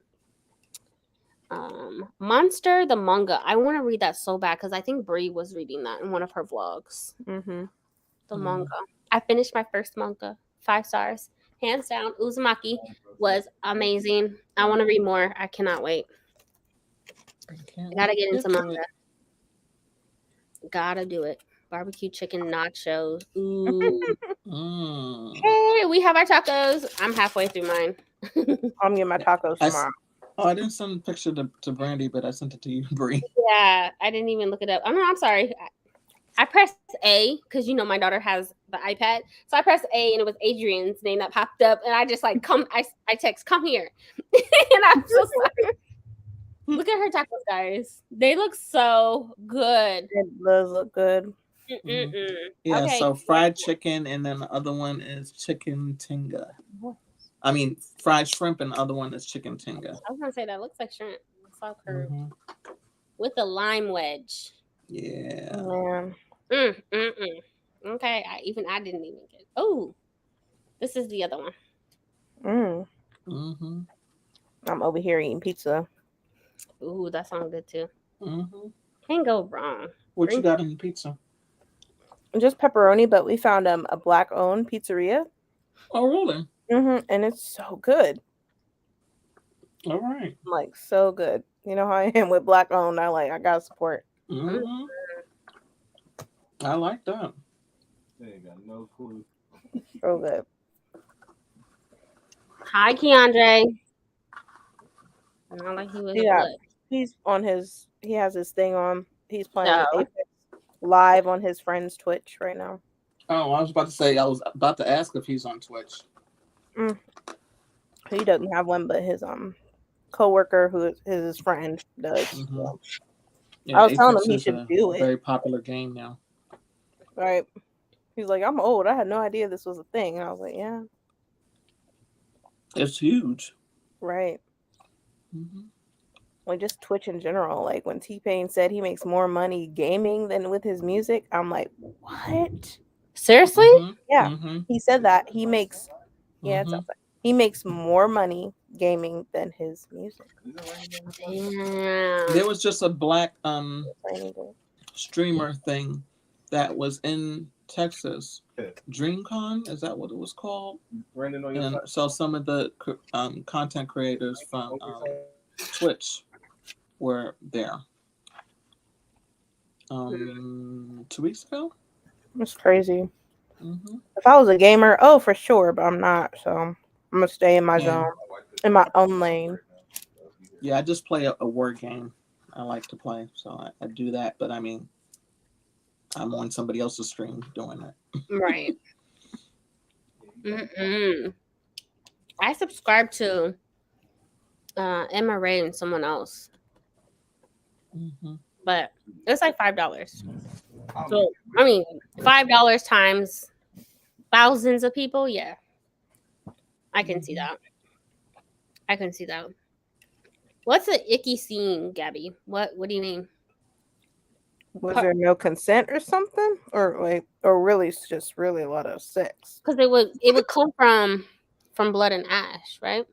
S1: Monster the manga, I want to read that so bad because I think Bree was reading that in one of her vlogs. The manga. I finished my first manga, 5 stars, hands down. Uzumaki was amazing. I want to read more. I cannot wait. I gotta get into manga. Gotta do it. Barbecue chicken nachos. Ooh. Hey, we have our tacos. I'm halfway through mine.
S4: I'm getting my tacos tomorrow.
S2: I didn't send a picture to Brandie, but I sent it to you, Bree.
S1: Yeah, I didn't even look it up. Oh no, I'm sorry. I pressed A because my daughter has the iPad, so I pressed A and it was Adrian's name that popped up, and I just I text come here, and I'm so sorry. Look at her tacos, guys. They look so good.
S4: It does look good.
S2: Yeah, okay. So fried chicken, and then the other one is chicken tinga. I mean, fried shrimp, and the other one is chicken tinga.
S1: I was gonna say that looks like shrimp. It's all curved with a lime wedge.
S2: Yeah.
S1: Okay, I didn't even get. Oh, this is the other one.
S4: I'm over here eating pizza.
S1: Ooh, that sounds good too. Can't go wrong.
S2: What you got in the pizza?
S4: Just pepperoni, but we found a black-owned pizzeria.
S2: Oh, really?
S4: And it's so good.
S2: All right.
S4: Like, so good. You know how I am with black-owned. I gotta support.
S2: I like that.
S5: They ain't got no clue.
S4: So good.
S1: Hi, Keandre. Not like he was.
S4: He's on his. He has his thing on. He's playing Apex live on his friend's Twitch right now.
S2: Oh, I was about to say. I was about to ask if he's on Twitch.
S4: He doesn't have one, but his coworker, who is his friend, does. So.
S2: Yeah,
S4: I was telling him he should do it.
S2: Very popular game now.
S4: Right. He's like, I'm old. I had no idea this was a thing. And I was like, yeah.
S2: It's huge.
S4: Right. Like just Twitch in general. Like when T-Pain said he makes more money gaming than with his music, I'm like, what?
S1: Seriously?
S4: Yeah. He said that he makes. Yeah, it's outside. He makes more money gaming than his music.
S1: Damn.
S2: There was just a black streamer thing that was in Texas. DreamCon, is that what it was called? And so some of the content creators from Twitch were there 2 weeks ago.
S4: It's crazy. If I was a gamer, for sure, but I'm not. So I'm gonna stay in my zone, in my own lane.
S2: Yeah, I just play a word game. I like to play, so I do that. But I mean, I'm on somebody else's stream doing it.
S1: Right. I subscribe to Emma Ray and someone else, but it's like $5. So I mean, $5 times thousands of people. Yeah, I can see that. I can see that. What's an icky scene, Gabby? What do you mean?
S4: Was there no consent or something, or really it's just really a lot of sex?
S1: Because it would come from blood and ash, right?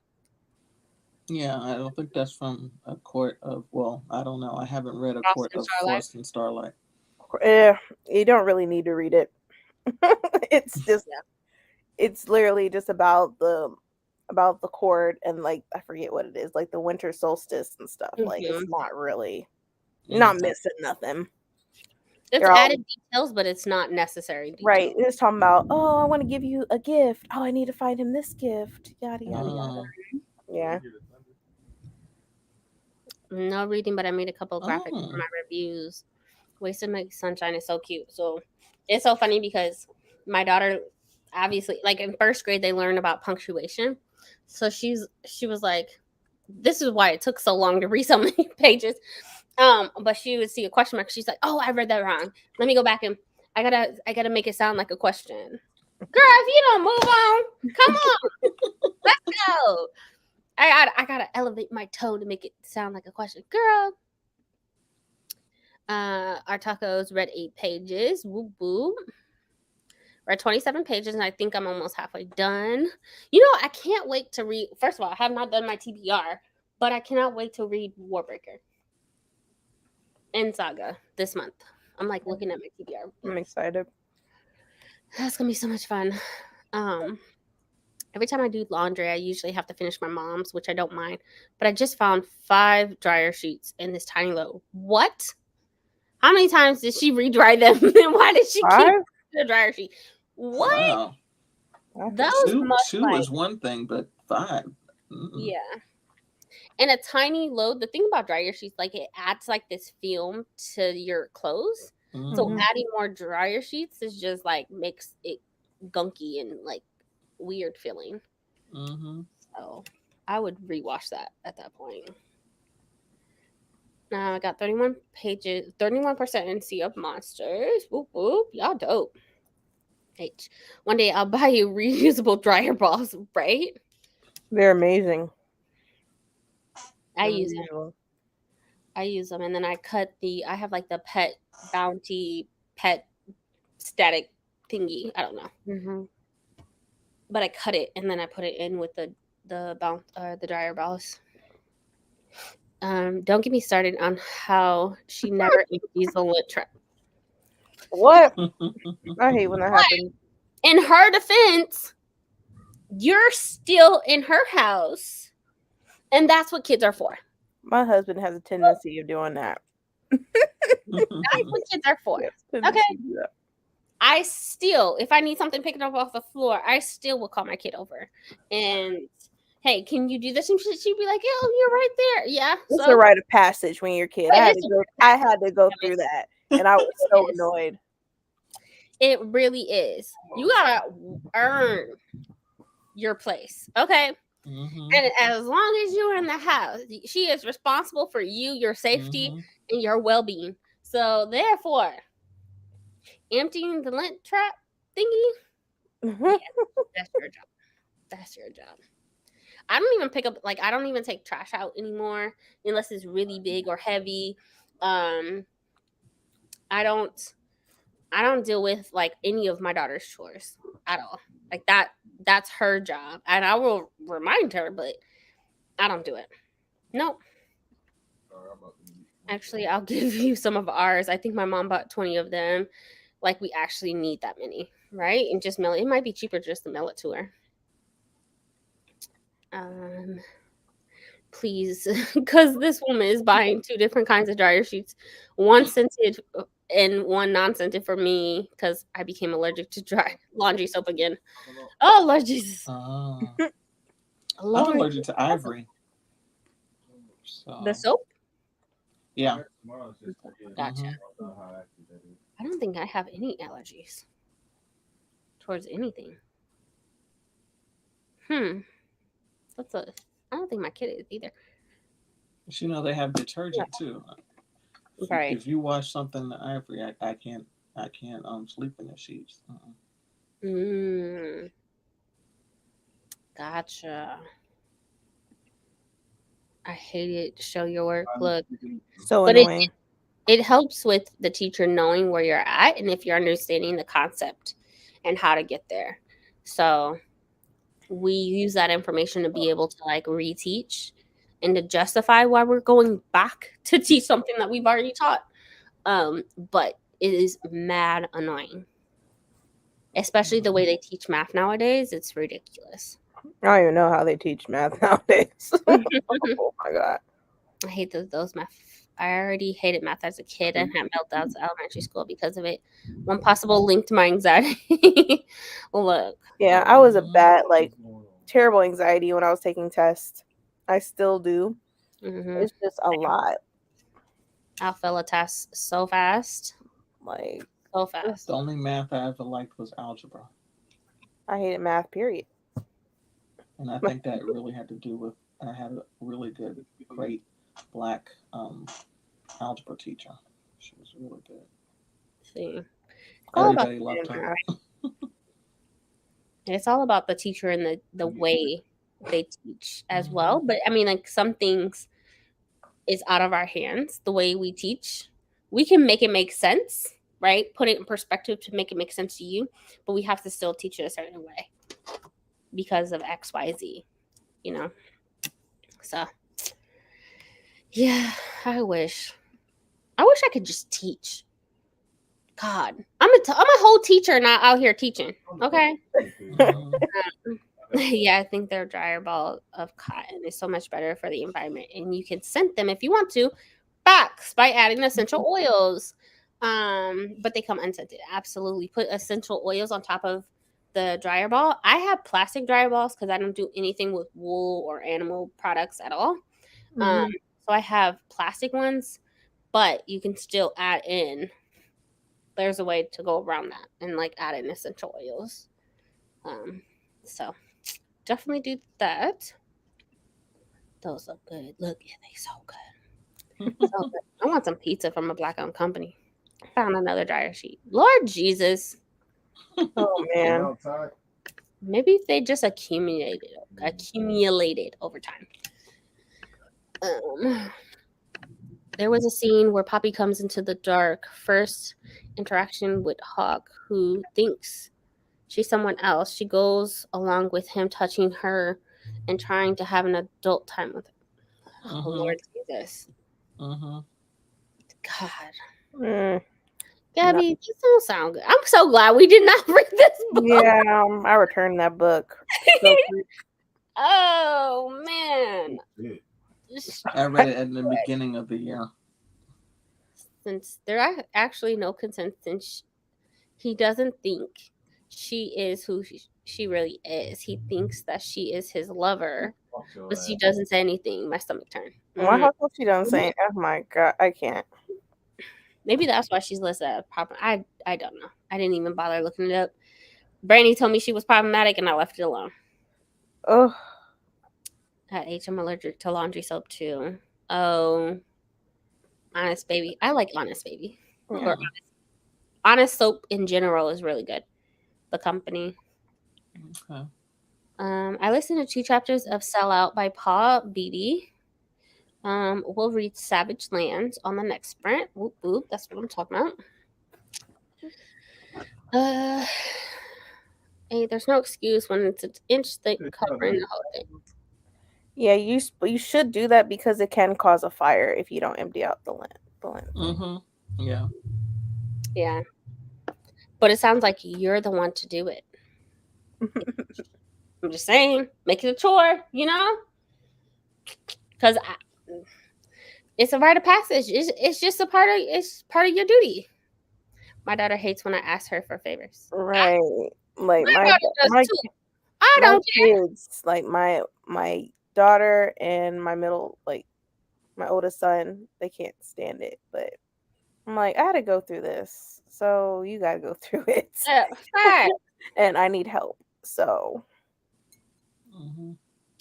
S2: Yeah, I don't think that's from a court of. Well, I don't know. I haven't read a court of Frost and Starlight.
S4: Yeah, you don't really need to read it. It's just, it's literally just about the court and I forget what it is, like the winter solstice and stuff. Like it's not really, not missing nothing.
S1: It's added details, but it's not necessary details.
S4: Right. It's talking about, I want to give you a gift. Oh, I need to find him this gift. Yada yada yada. Yeah.
S1: No reading, but I made a couple of graphics for my reviews. Wasted My Sunshine is so cute. So it's so funny because my daughter, obviously, in first grade, they learn about punctuation. So she was like, this is why it took so long to read so many pages. But she would see a question mark. She's like, oh, I read that wrong. Let me go back and I gotta make it sound like a question. Girl, if you don't move on, come on, let's go. I gotta elevate my tone to make it sound like a question. Girl, our tacos read 8 pages. Whoop whoop. We're at 27 pages, and I think I'm almost halfway done. You know, I can't wait to read. First of all, I have not done my TBR, but I cannot wait to read Warbreaker and Saga this month. I'm like looking at my TBR.
S4: I'm excited.
S1: That's gonna be so much fun. Every time I do laundry, I usually have to finish my mom's, which I don't mind. But I just found 5 dryer sheets in this tiny load. What? How many times did she re-dry them? And why did she keep
S4: 5?
S1: the dryer sheet? What?
S2: Wow.
S1: Those
S2: Two
S1: must like,
S2: is one thing, but 5.
S1: yeah. And a tiny load. The thing about dryer sheets, like it adds like this film to your clothes. So
S4: Mhm.
S1: adding more dryer sheets is just like makes it gunky and like weird feeling.
S2: Mm-hmm.
S1: So I would rewash that at that point. Now I got 31 pages, 31% in Sea of Monsters. Whoop whoop, y'all dope. H. One day I'll buy you reusable dryer balls, right?
S4: They're amazing.
S1: I
S4: They're
S1: use them.
S4: unusual.
S1: I use them, and then I have like the Pet Bounty Pet Static thingy. I don't know,
S4: Mhm.
S1: but I cut it and then I put it in with the dryer balls. Don't get me started on how she never empties the lint trap.
S4: What? I hate when that happens.
S1: In her defense, you're still in her house, and that's what kids are for.
S4: My husband has a tendency of doing that.
S1: That's what kids are for.
S4: Yes, tendency
S1: Okay.
S4: to do that.
S1: I still, if I need something picked up off the floor, I still will call my kid over and, hey, can you do this? And she'd be like, "Oh, you're right there." Yeah.
S4: It's
S1: So
S4: a rite of passage when you're a kid.
S1: It
S4: I had
S1: is
S4: to
S1: a
S4: go.
S1: rite of
S4: I had to go through that, and I was so
S1: is.
S4: annoyed.
S1: it really is. You gotta earn your place, okay?
S2: Mm-hmm.
S1: And as long as you're in the house, she is responsible for you, your safety, and your well-being. So therefore, emptying the lint trap thingy, that's your job. That's your job. I don't even pick up, like, I don't even take trash out anymore unless it's really big or heavy. I don't deal with like any of my daughter's chores at all. Like that's her job. And I will remind her, but I don't do it. Nope. Actually, I'll give you some of ours. I think my mom bought 20 of them. Like we actually need that many, right? And just mail it. It might be cheaper just to mail it to her. Please, because this woman is buying 2 different kinds of dryer sheets, one scented and one non-scented for me because I became allergic to dry laundry soap again. Oh Lord Jesus!
S2: I'm
S1: Lord.
S2: allergic to ivory. So
S1: The soap?
S2: yeah.
S1: Gotcha.
S2: Mhm.
S1: I don't think I have any allergies towards anything. I don't think my kid is either.
S2: But you know they have detergent too.
S1: Right.
S2: If you wash something in ivory, I can't sleep in the sheets.
S1: Gotcha. I hate it to show your work. Look,
S4: So
S1: but
S4: annoying.
S1: it helps with the teacher knowing where you're at and if you're understanding the concept and how to get there. So we use that information to be able to like reteach and to justify why we're going back to teach something that we've already taught. But it is mad annoying. Especially the way they teach math nowadays. It's ridiculous.
S4: I don't even know how they teach math nowadays. Oh my god.
S1: I hate those math. I already hated math as a kid and had meltdowns in elementary school because of it. One possible link to my anxiety. Look.
S4: Yeah, I was a bad, like, terrible anxiety when I was taking tests. I still do.
S1: Mhm.
S4: It's just a lot.
S1: I'll fail a test so fast.
S4: Like,
S1: So fast.
S2: The only math I ever liked was algebra,
S4: I hated math, period.
S2: and I think that really had to do with I had a really good, great black algebra teacher. She was really good.
S1: See. all about
S2: Everybody loved her.
S1: it's all about the teacher and the way they teach as well. But I mean, like some things is out of our hands. The way we teach, we can make it make sense, right? Put it in perspective to make it make sense to you, but we have to still teach it a certain way because of XYZ, you know. So yeah, I wish I could just teach. God, I'm a whole teacher not out here teaching. Okay. Yeah, I think their dryer ball of cotton is so much better for the environment, and you can scent them if you want to box by adding essential oils. But they come unscented. Absolutely, put essential oils on top of the dryer ball. I have plastic dryer balls because I don't do anything with wool or animal products at all. So I have plastic ones, but you can still add in. There's a way to go around that and like add in essential oils. So definitely do that. Those look good. Look, yeah, they so good. So good. I want some pizza from a black-owned company. Found another dryer sheet. Lord Jesus.
S4: Oh man.
S1: Maybe they just accumulated over time. There was a scene where Poppy comes into the dark. First interaction with Hawk, who thinks she's someone else. She goes along with him, touching her and trying to have an adult time with her. Oh, Lord Jesus. God. Gabby, this don't sound good. I'm so glad we did not read this book.
S4: Yeah, I returned that book. So
S1: Oh, man.
S2: I read it at the beginning of the year.
S1: Since there are actually no consent, since he doesn't think she is who she really is. He thinks that she is his lover, but she doesn't say anything. My stomach turned.
S4: why how come she doesn't say? Oh my god, I can't.
S1: Maybe that's why she's listed as problem. I don't know. I didn't even bother looking it up. Brandie told me she was problematic, and I left it alone.
S4: Oh,
S1: At age, I'm allergic to laundry soap too. Oh, Honest Baby. I like Honest Baby. Or Honest soap in general is really good. The company.
S2: Okay.
S1: I listened to 2 chapters of Sell Out by Paul Beatty. We'll read Savage Lands on the next sprint. Whoop whoop. That's what I'm talking about. Hey, there's no excuse when it's an inch thick covering the whole thing.
S4: yeah, you should do that because it can cause a fire if you don't empty out the lint.
S2: Yeah.
S1: Yeah. But it sounds like you're the one to do it. I'm just saying, make it a chore, you know? Because it's a rite of passage. It's just part of your duty. My daughter hates when I ask her for favors.
S4: Right. Like
S1: my daughter does too. I don't care.
S4: Kids, like my daughter and my oldest son, they can't stand it. But I'm like, I had to go through this, so you got to go through it. And I need help, so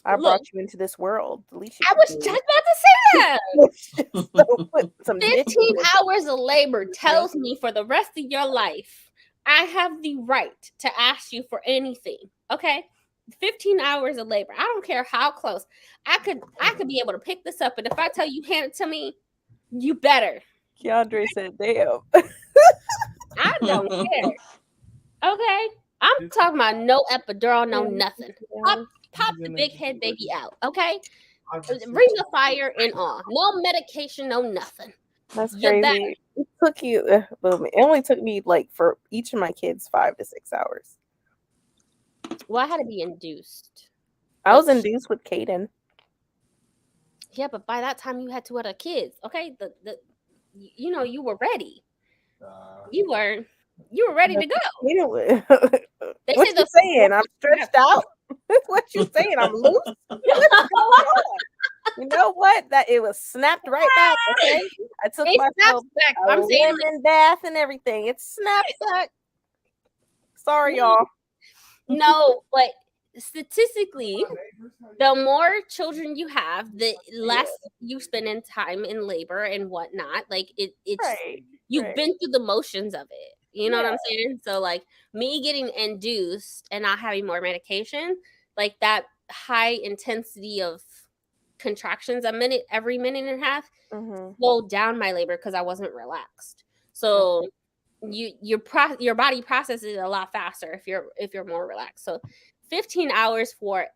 S4: I brought you into this world. The least
S1: I was just about to say that. 15 hours of labor tells me for the rest of your life, I have the right to ask you for anything. Okay? 15 hours of labor. I don't care how close. I could be able to pick this up, and if I tell you hand it to me, you better.
S4: Keandre said, damn.
S1: I don't care. Okay? I'm talking about no epidural, no nothing. Pop the big head baby out, okay? Bring the fire and all. No medication, no nothing.
S4: That's crazy. It took you. It only took me for each of my kids 5 to 6 hours.
S1: Well, I had to be induced.
S4: I was induced with Caden.
S1: Yeah, but by that time you had 2 other kids. Okay, you were ready. You were ready to go.
S4: What you saying? I'm stretched out. What you saying? I'm loose. You know what? That it was snapped right back. Okay, I took myself back. I'm saying in bath and everything. It snapped back. Sorry, y'all.
S1: No, but statistically, the more children you have, the less you spend in time in labor and whatnot. Like it's you've been through the motions of it. You know what I'm saying? So like me getting induced and not having more medication, like that high intensity of contractions every minute and a half slowed down my labor because I wasn't relaxed. So your body processes it a lot faster if you're more relaxed. So 15 hours for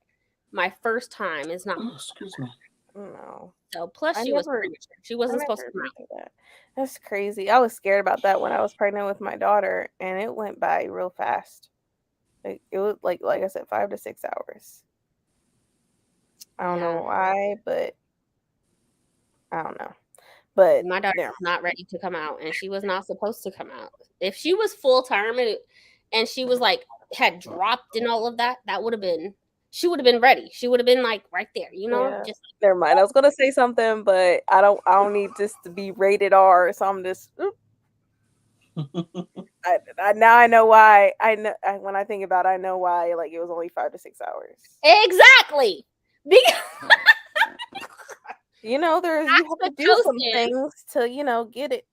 S1: my first time is not much.
S2: Excuse me.
S4: No.
S1: So plus she was premature. She wasn't supposed to come out.
S4: That. That's crazy. I was scared about that when I was pregnant with my daughter, and it went by real fast. Like it was like I said, 5 to 6 hours. I don't know why, but I don't know. But
S1: my daughter was not ready to come out, and she was not supposed to come out. If she was full term and she was like had dropped and all of that, she would have been ready. She would have been like right there, you know.
S4: Yeah.
S1: Just
S4: never mind. I was gonna say something, but I don't need this to be rated R. So I'm just. Now I know why. When I think about it, I know why. Like it was only 5 to 6 hours.
S1: Exactly. Because
S4: you know, you have to do some things to get it.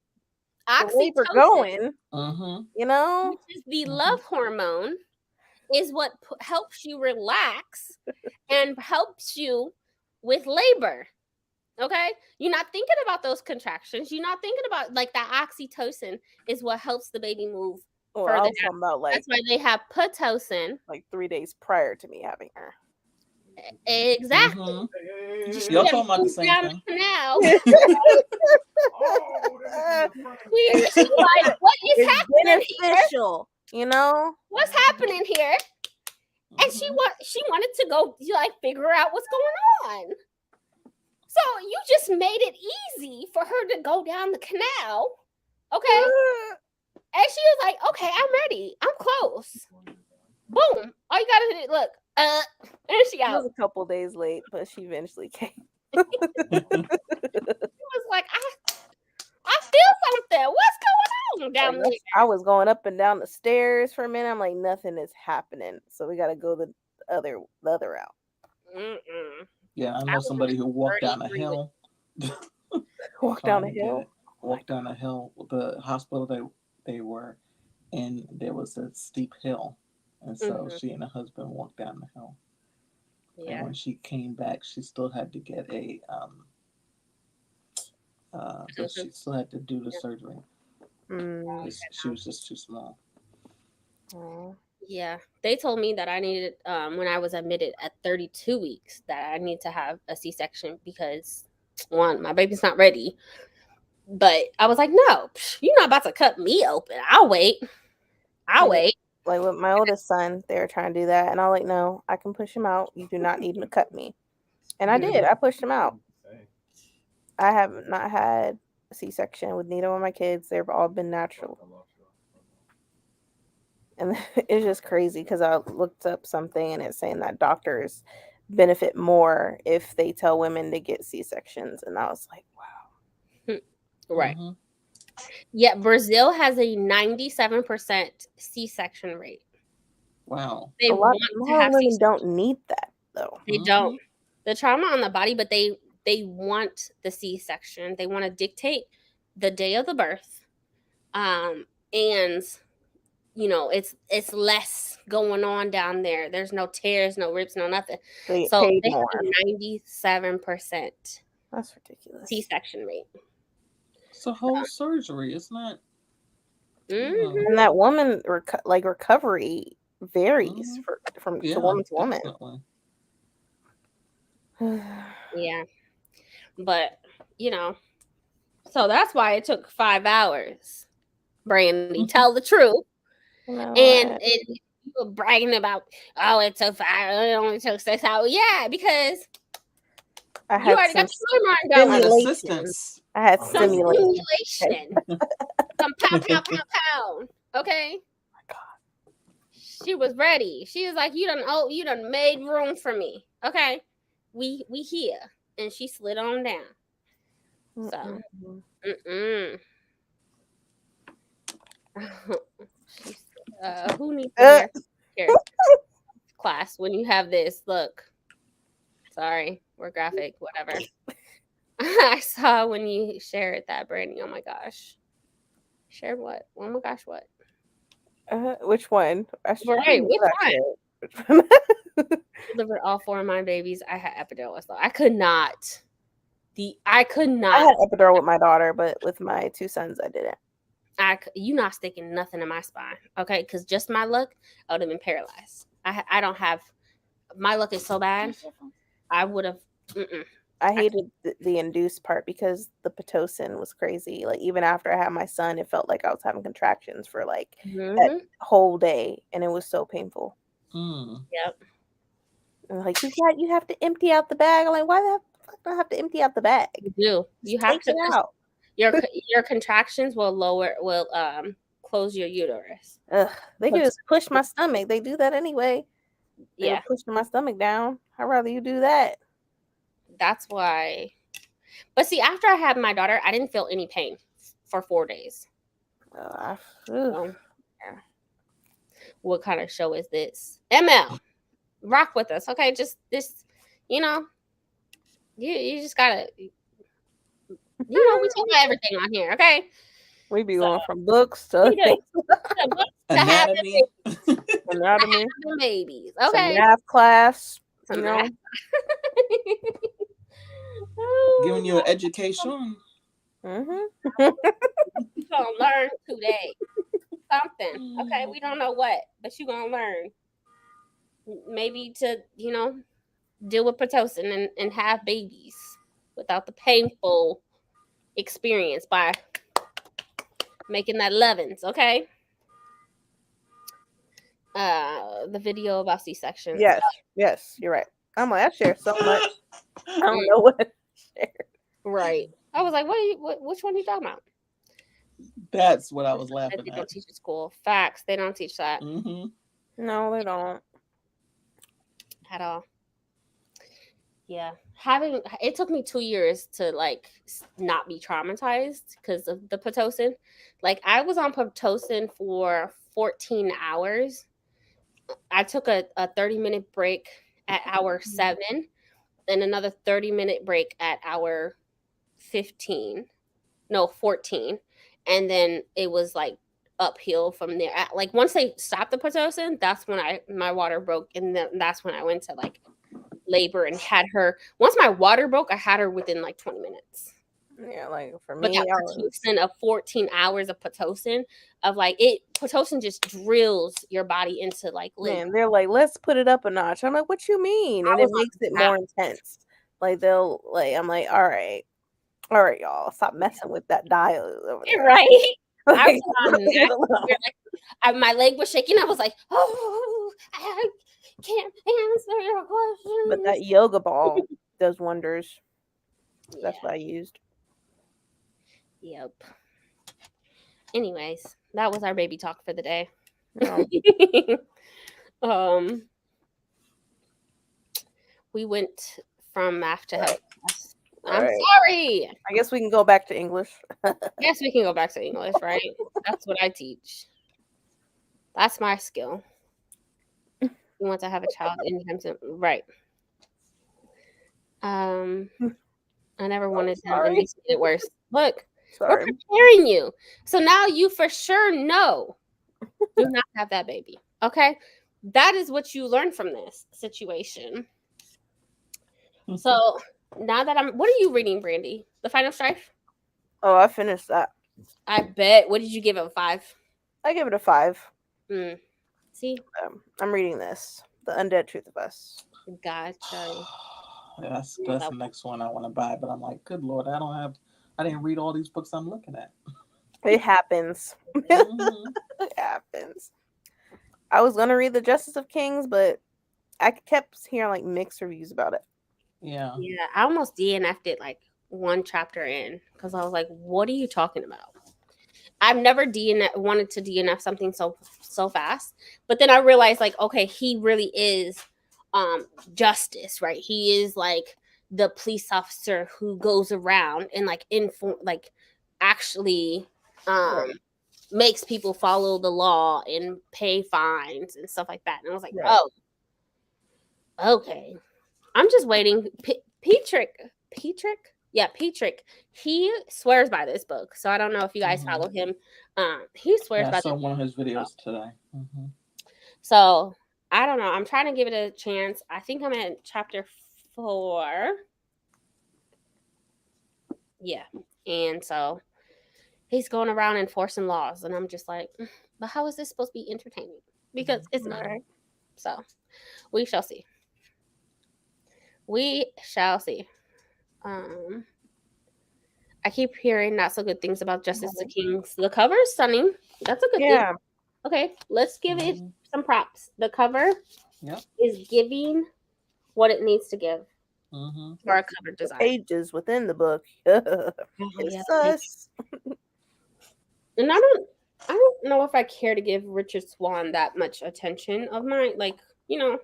S4: Labor going. You know,
S1: which is the love hormone, is what helps you relax and helps you with labor. Okay, you're not thinking about those contractions. You're not thinking about like that oxytocin is what helps the baby move further.
S4: I was talking about
S1: that's why they have pitocin
S4: like 3 days prior to me having her.
S1: Exactly.
S2: Y'all talking about the same thing?
S1: Now. She's like, what is happening
S4: beneficial here? You know
S1: what's happening here? And she wanted to go like figure out what's going on. So you just made it easy for her to go down the canal, okay? And she was like, "Okay, I'm ready. I'm close." Boom! All you gotta do, look, and she out.
S4: She was a couple days late, but she eventually came.
S1: She was like, "I feel something. What's going on down there?"
S4: I was going up and down the stairs for a minute. I'm like, nothing is happening, so we gotta go the other route.
S2: Yeah, I know somebody who walked down a hill.
S4: Walked down a hill.
S2: Walked down a hill. The hospital they were in, there was a steep hill, and so she and her husband walked down the hill. Yeah. And when she came back, she still had to get a she still had to do the surgery. She was just too small.
S1: Yeah, they told me that I needed when I was admitted at 32 weeks that I need to have a C-section because one, my baby's not ready. But I was like, no, you're not about to cut me open. I'll wait.
S4: Like with my oldest son, they were trying to do that, and I'm like, no, I can push him out. You do not need him to cut me. And I did. I pushed him out. I have not had a C-section with neither one of my kids. They've all been natural. And it's just crazy because I looked up something and it's saying that doctors benefit more if they tell women to get C-sections. And I was like, wow.
S1: Right. Yeah, Brazil has a 97% C-section rate.
S2: Wow.
S4: A lot of women don't need that, though.
S1: They don't. The trauma on the body, but they want the C-section. They want to dictate the day of the birth. And you know, it's less going on down there. There's no tears, no rips, no nothing. So they have a 97%.
S4: That's ridiculous.
S1: C-section rate.
S2: It's a whole surgery. It's not.
S4: And that woman recovery varies from woman to woman.
S1: Yeah, but you know, so that's why it took 5 hours. Brandie, tell the truth.
S4: No,
S1: and you were bragging about, it took 5. It only took 6 hours. Yeah, because
S4: I had
S1: already got the timeline going.
S2: Assistance.
S4: I had
S1: stimulation. Some pound. Okay.
S4: Oh my God.
S1: She was ready. She was like, you done made room for me. Okay. We here. And she slid on down. So who needs to hear class when you have this? Look. Sorry, we're graphic, whatever. I saw when you shared that, Brandie. Oh my gosh. Shared what? Oh my gosh, what?
S4: Which one? I
S1: Right, which one?
S4: Which one?
S1: Delivered all 4 of my babies. I had epidurals though. I could not. I could
S4: I
S1: not.
S4: had epidural with my daughter, but with my 2 sons, I didn't.
S1: You not sticking nothing in my spine, okay? Because just my luck, I would have been paralyzed. I don't have. My luck is so bad. I would have.
S4: I hated the induced part because the Pitocin was crazy. Like even after I had my son, it felt like I was having contractions for like that whole day, and it was so painful.
S1: Yep.
S4: And like you have to empty out the bag. I'm like, why the fuck do I have to empty out the bag?
S1: You do. You have
S4: Take it out.
S1: Your contractions will close your uterus.
S4: Ugh, they can just push my stomach. They do that anyway. They're pushing my stomach down. I'd rather you do that.
S1: That's why. But see, after I had my daughter, I didn't feel any pain for 4 days. What kind of show is this? ML, rock with us, okay? Just this, you just gotta, we talk about everything on here, okay?
S4: We be going from books to
S2: anatomy,
S1: babies, okay?
S4: Math class,
S2: giving you an education.
S1: You're gonna learn today something, okay? We don't know what, but you're gonna learn. Maybe to deal with Pitocin and have babies without the painful experience by making that 11s, okay? The video about C-sections.
S4: Yes, you're right. I'm like, I share so much. I don't know what to share.
S1: Right. I was like, which one are you talking about?
S2: That's what I was laughing
S1: They
S2: at.
S1: don't teach at school. Facts. They don't teach that.
S4: No, they don't.
S1: At all. Yeah. It took me 2 years to like not be traumatized because of the Pitocin. Like I was on Pitocin for 14 hours. I took a 30-minute break at hour 7 and another 30-minute break at hour 14. And then it was like uphill from there. Like once they stopped the Pitocin, that's when my water broke, and then that's when I went to like labor and had her. Once my water broke, I had her within like 20 minutes.
S4: Yeah, like for me,
S1: but that Pitocin of 14 hours of Pitocin of like Pitocin just drills your body into like labor.
S4: Man, they're like, let's put it up a notch. I'm like, what you mean? And it makes it more intense. Like I'm like, all right, y'all, stop messing with that dial over there.
S1: Right. I was on my leg was shaking. I was like, oh, I can't answer your question.
S4: But that yoga ball does wonders. That's what I used.
S1: Yep. Anyways, that was our baby talk for the day. We went from math to health class. I'm sorry.
S4: I guess we can go back to English.
S1: Yes, we can go back to English, right? That's what I teach. That's my skill. You want to have a child anytime soon, right? I never wanted to have it get worse. Look, we're preparing you, so now you for sure know. Do not have that baby. Okay, that is what you learn from this situation. So now that what are you reading, Brandie? The Final Strife?
S4: Oh, I finished that.
S1: I bet. What did you give it? A 5?
S4: I give it a 5.
S1: See,
S4: I'm reading this, The Undead Truth of Us.
S1: Gotcha.
S2: That's the next one I want to buy, but I'm like, good Lord, I didn't read all these books I'm looking at.
S4: It happens. It happens. I was gonna read The Justice of Kings, but I kept hearing like mixed reviews about it.
S1: Yeah, I almost DNF'd it like one chapter in because I was like, what are you talking about? I've never wanted to DNF something so fast, but then I realized like, okay, he really is justice, right? He is like the police officer who goes around and like actually makes people follow the law and pay fines and stuff like that. And I was like, oh, okay. I'm just waiting. Petrick Yeah, Petrick. He swears by this book. So I don't know if you guys follow him. He swears
S2: Yeah, I
S1: by
S2: saw
S1: this.
S2: one of his videos today.
S1: So I don't know. I'm trying to give it a chance. I think I'm at chapter 4. Yeah. And so he's going around enforcing laws. And I'm just like, but how is this supposed to be entertaining? Because it's not.
S4: Right.
S1: So we shall see. We shall see. I keep hearing not so good things about Justice the Kings. The cover is stunning. That's a good thing.
S4: Yeah.
S1: Okay, let's give it some props. The cover
S2: Yep.
S1: is giving what it needs to give for a cover
S4: The
S1: design.
S4: pages within the book.
S1: Oh,
S4: It's
S1: yeah,
S4: sus.
S1: and I don't know if I care to give Richard Swan that much attention of mine. Like, you know,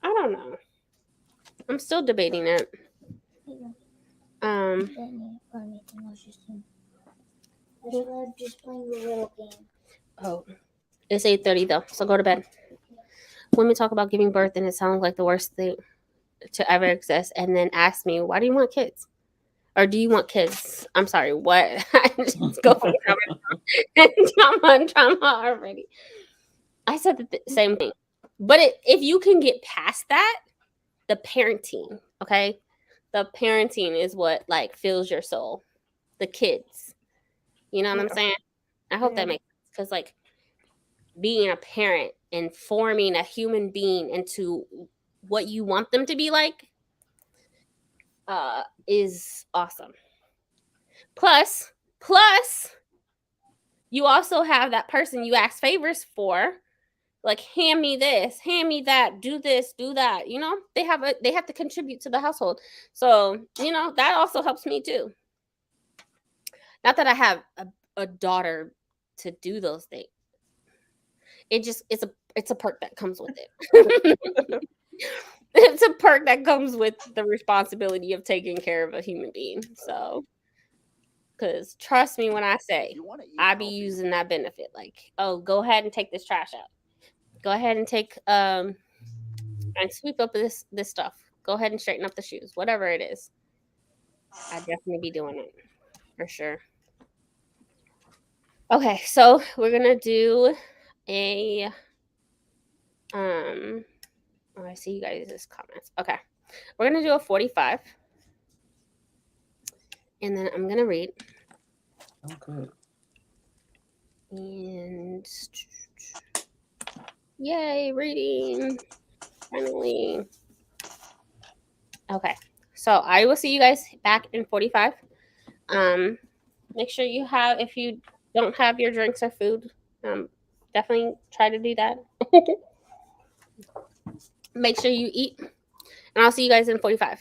S1: I don't know. I'm still debating it.
S3: Just playing the little game.
S1: Oh, it's 8:30 though, so go to bed. Women talk about giving birth, and it sounds like the worst thing to ever exist, and then ask me, why do you want kids? Or do you want kids? I'm sorry, what? I just go from trauma already. I said the same thing. But if you can get past that, the parenting, okay? The parenting is what like fills your soul. The kids. You know what I'm saying? I hope that makes sense. Because like being a parent and forming a human being into what you want them to be like is awesome. Plus, you also have that person you ask favors for, like hand me this, hand me that, do this, do that. You know, they have to contribute to the household. So, you know, that also helps me too. Not that I have a daughter to do those things. It's a perk that comes with it. It's a perk that comes with the responsibility of taking care of a human being. So, because trust me when I say I be using that benefit. Like, oh, go ahead and take this trash out. Go ahead and take and sweep up this stuff. Go ahead and straighten up the shoes. Whatever it is, I definitely be doing it for sure. Okay, so we're gonna do a oh, I see you guys' comments. Okay, we're gonna do a 45, and then I'm gonna read.
S2: Okay.
S1: And yay, reading finally. Okay, so I will see you guys back in 45. Make sure you have, if you don't have your drinks or food, definitely try to do that. Make sure you eat, and I'll see you guys in 45.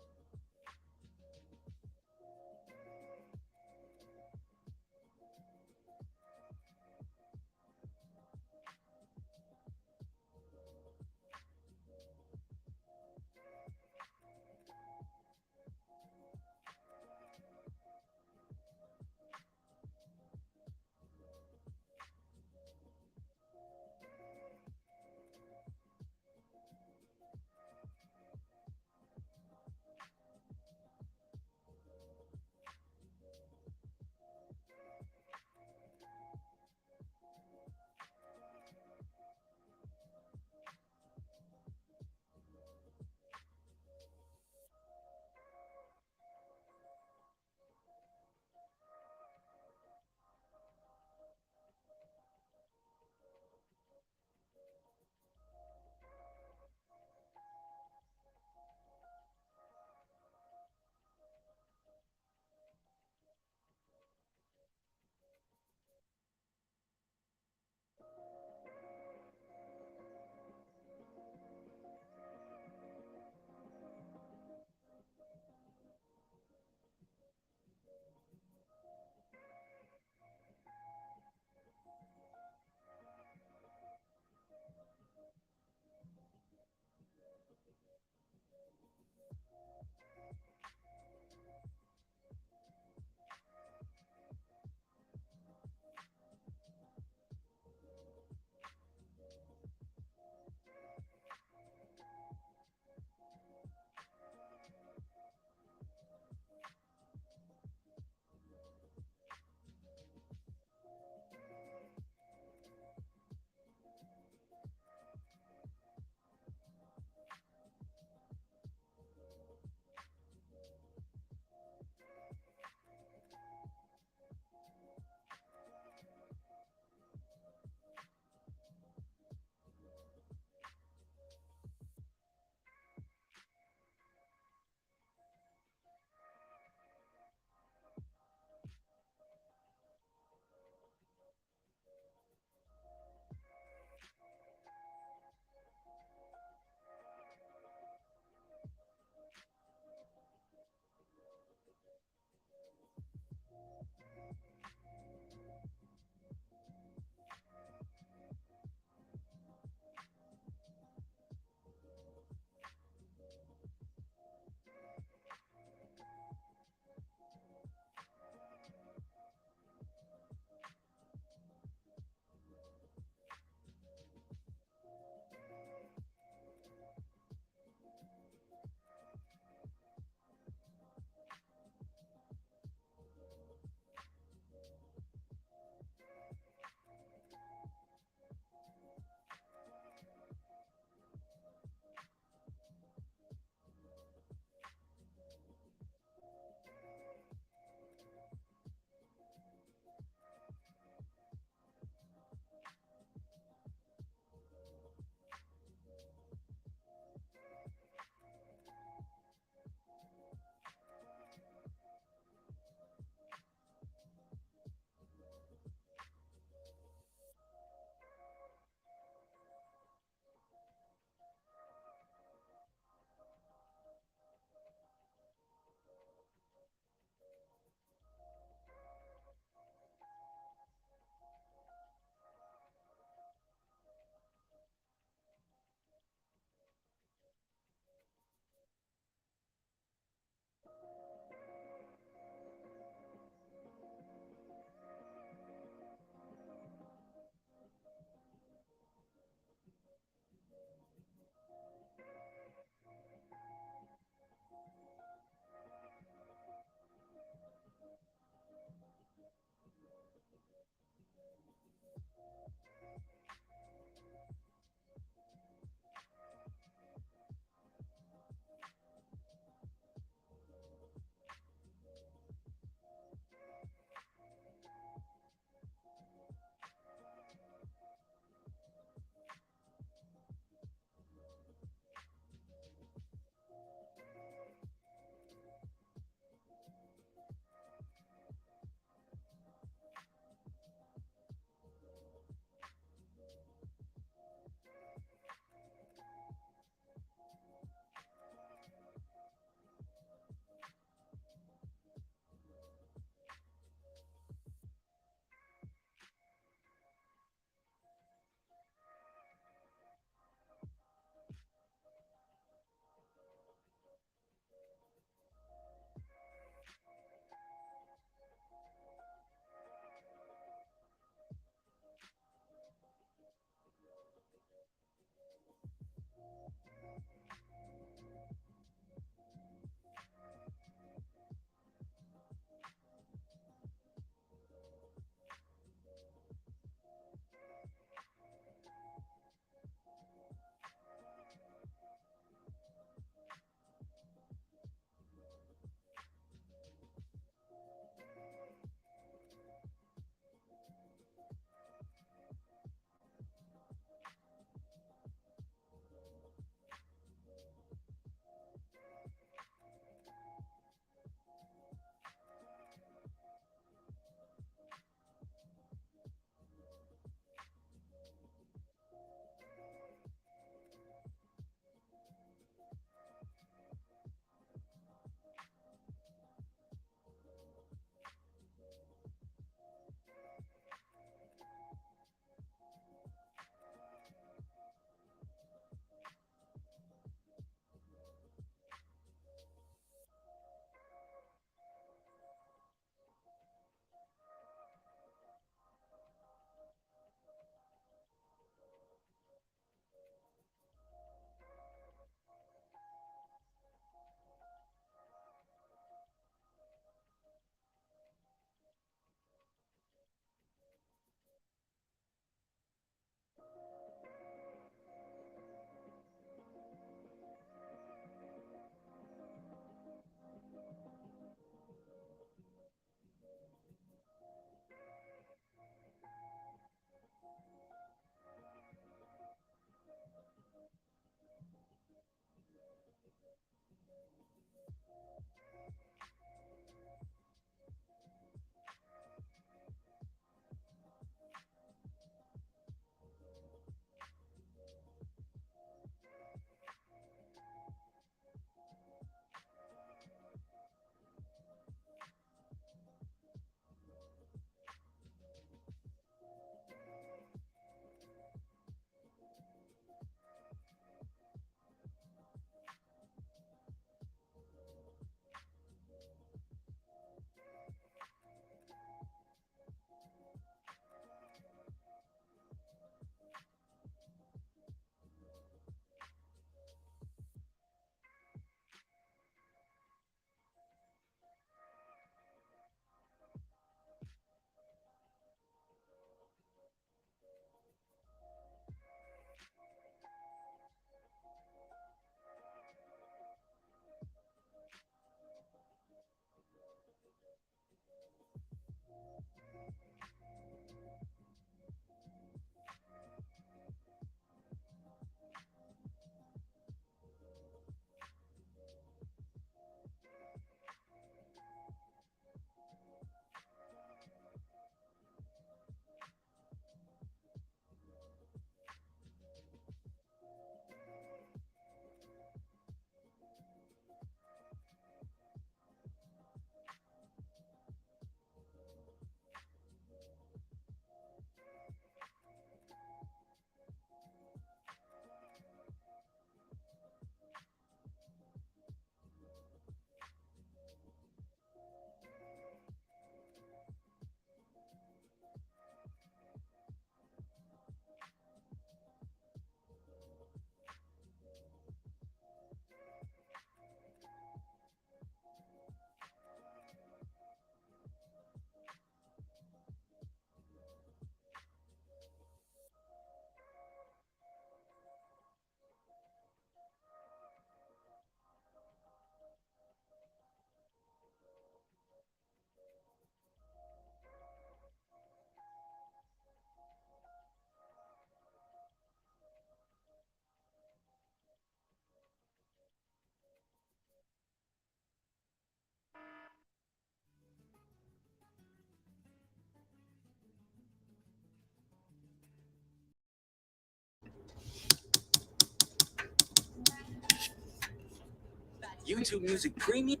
S6: YouTube Music Premium.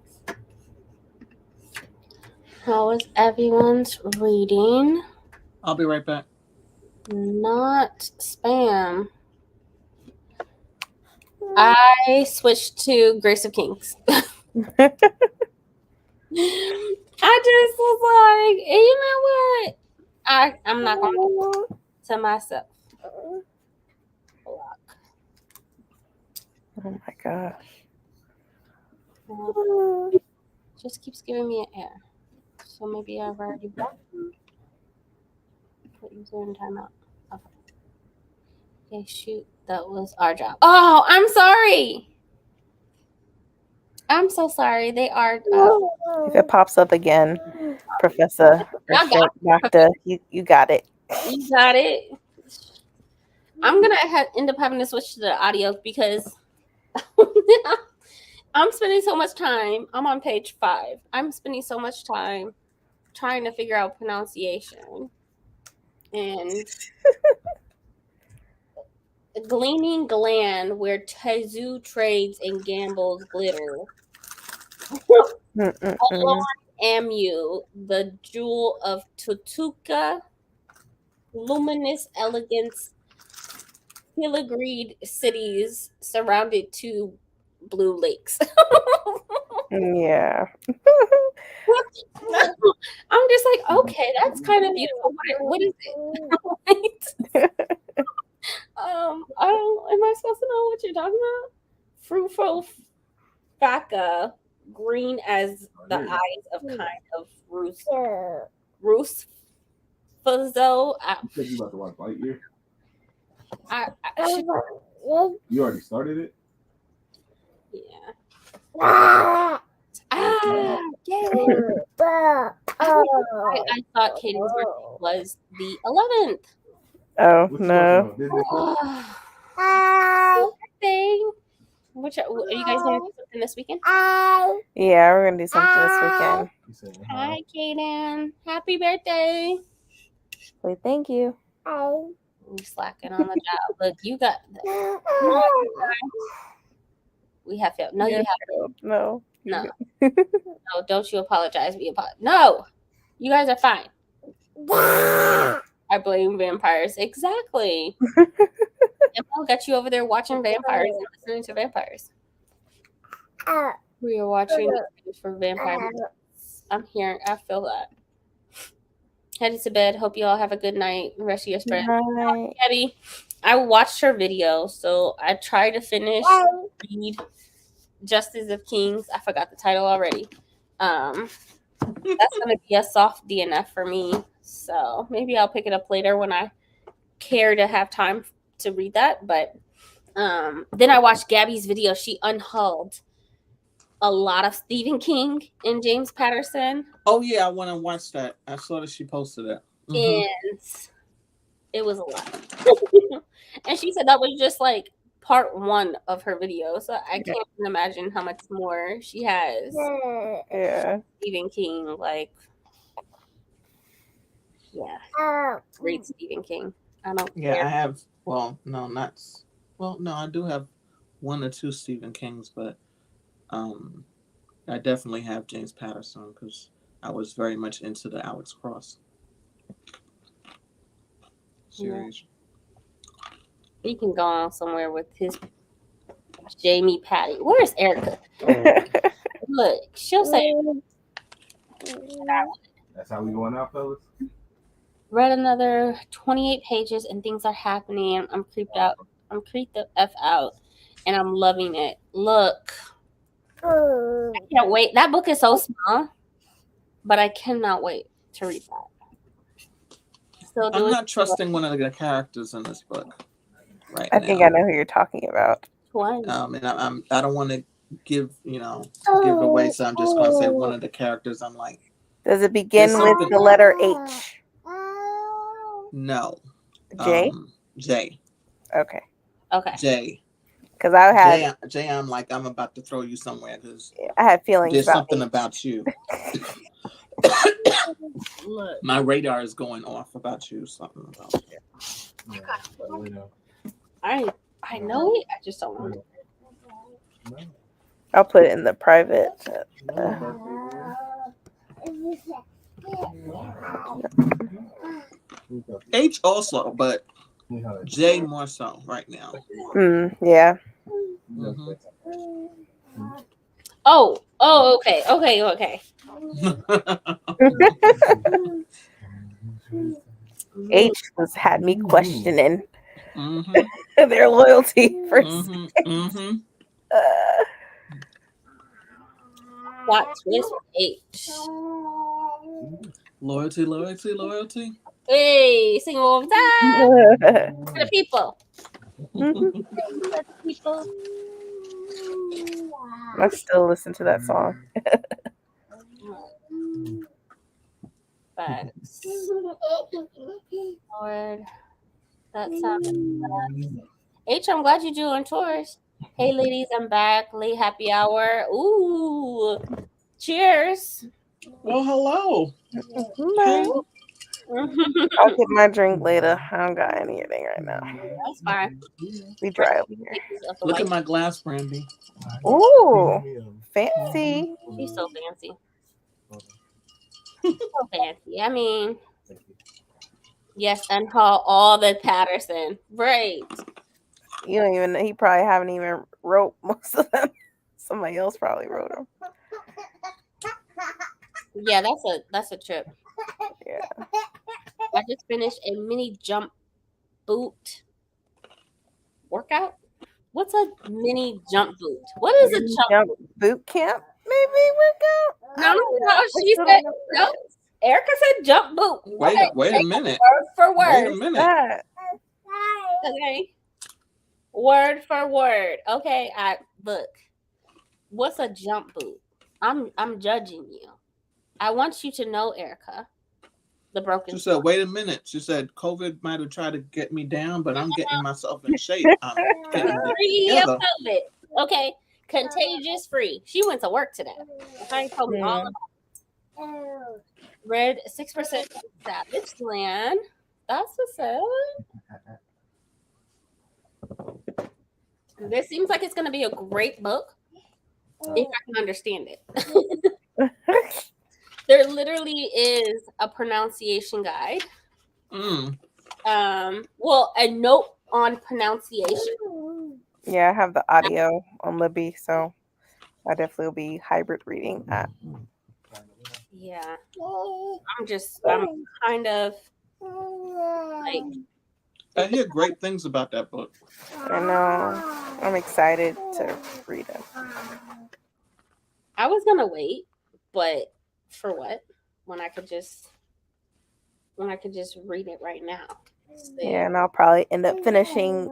S1: How was everyone's reading?
S2: I'll be right back.
S1: Not spam. I switched to Grace of Kings. I just was like, you know what? I'm not going to to myself. Block.
S4: Oh my gosh.
S1: Just keeps giving me an error. So maybe I've already blocked them. Put user in timeout. Okay. Okay, shoot. That was our job. Oh, I'm sorry. I'm so sorry. They are.
S4: If it pops up again, Professor or Doctor, you got it.
S1: You got it. I'm going to end up having to switch to the audio because I'm spending so much time. I'm on page 5. I'm spending so much time trying to figure out pronunciation and gleaning gland where Tezu trades and gambles glitter. Amu, the jewel of Tutuka, luminous elegance, filigreed cities surrounded two blue lakes.
S4: Yeah.
S1: I'm just like, okay, that's kind of beautiful. What is it? Am I supposed to know what you're talking about? Fruitful faca, green as the eyes of kind of Roos Fuzzo.
S5: You said you about to watch Lightyear?
S1: You
S5: already started it?
S1: Yeah. Kaden. I thought Kaden's birthday was the 11th.
S4: Oh, no.
S1: Birthday. Are you guys going to do something this weekend?
S4: Yeah, we're going to do something this weekend.
S1: Hi, Kaden. Happy birthday.
S4: Wait, thank you.
S1: You slacking on the job. Look, you got we have failed. No, you haven't.
S4: No.
S1: No. No, don't you apologize. We apologize. No. You guys are fine. I blame vampires. Exactly. And I'll get you over there watching vampires and listening to vampires. We are watching for vampires. I'm here. I feel that. Headed to bed. Hope you all have a good night. The rest of your spread. Abby, I watched her video, so I tried to finish read Justice of Kings. I forgot the title already. That's gonna be a soft DNF for me. So maybe I'll pick it up later when I care to have time to read that. But then I watched Gabby's video. She unhulled a lot of Stephen King and James Patterson.
S2: Oh yeah, I want to watch that. I saw that she posted it.
S1: And it was a lot. And she said that was just like part 1 of her video. So I can't even imagine how much more she has.
S4: Yeah.
S1: Stephen King, like, yeah. Read Stephen King. I don't care.
S2: I have, no, I do have 1 or 2 Stephen Kings, but I definitely have James Patterson because I was very much into the Alex Cross series.
S1: He can go on somewhere with his Jamie Patty. Where's Erica? Look, she'll say.
S5: That's how we going out, fellas?
S1: Read another 28 pages and things are happening. I'm creeped out. I'm creeped the F out. And I'm loving it. Look. I can't wait. That book is so small, but I cannot wait to read that.
S2: I'm not trusting one of the characters in this book right now.
S4: I think I know who you're talking about.
S1: One.
S2: And I don't want to give it away, so I'm just going to say one of the characters. I'm like,
S4: does it begin with the letter H?
S2: No.
S4: J?
S2: J.
S4: Okay.
S2: J.
S4: Because I had
S2: Jay, I'm like, I'm about to throw you somewhere because
S4: I had feelings.
S2: There's something about you.
S1: Look.
S2: My radar is going off about you. Something about you.
S1: I know it. I just don't want it.
S4: I'll put it in the private.
S2: H also, but J more so right now.
S4: Yeah.
S2: Mhm.
S1: Oh, okay.
S4: H had me questioning
S2: Mhm.
S4: their loyalty for
S2: Mhm. Mhm.
S1: Plot twist H.
S2: Loyalty.
S1: Hey, sing all the time for the people. For the people.
S4: I still listen to that song.
S1: Facts. Lord, that sounds. H, I'm glad you're doing tours. Hey, ladies, I'm back. Late happy hour. Ooh, cheers.
S2: Well, hello.
S4: Bye. I'll get my drink later. I don't got anything right now.
S1: That's fine.
S4: We dry over here.
S2: Look at my glass, Brandie.
S4: Ooh, fancy.
S1: She's so fancy. So fancy. I mean, yes, and all the Patterson. Right.
S4: You don't even. He probably haven't even wrote most of them. Somebody else probably wrote them.
S1: Yeah, that's a trip.
S4: Yeah.
S1: I just finished a mini jump boot workout. What's a mini jump boot? What is a jump boot?
S4: Boot camp? Maybe workout.
S1: No, she said no. Erica said jump boot.
S2: Wait a minute.
S1: Word for
S2: Wait
S1: word.
S2: a minute.
S4: That.
S1: Okay. Word for word. Okay. Look. What's a jump boot? I'm judging you. I want you to know, Erica. The broken.
S2: She said, wait a minute. She said, COVID might have tried to get me down, but I'm getting myself in shape. I'm getting
S1: Free
S2: it
S1: of
S2: together.
S1: COVID. Okay. Contagious free. She went to work today. Okay. Told me all about it. Read 6% Savage Land. That's what's up. This seems like it's going to be a great book if I can understand it. There literally is a pronunciation guide. Well, a note on pronunciation.
S4: Yeah, I have the audio on Libby, so I definitely will be hybrid reading that.
S1: Yeah. I'm kind of like.
S2: I hear great things about that book.
S4: I know. I'm excited to read it.
S1: I was gonna wait, but for what? When I could just read it right now. So,
S4: Yeah, and I'll probably end up finishing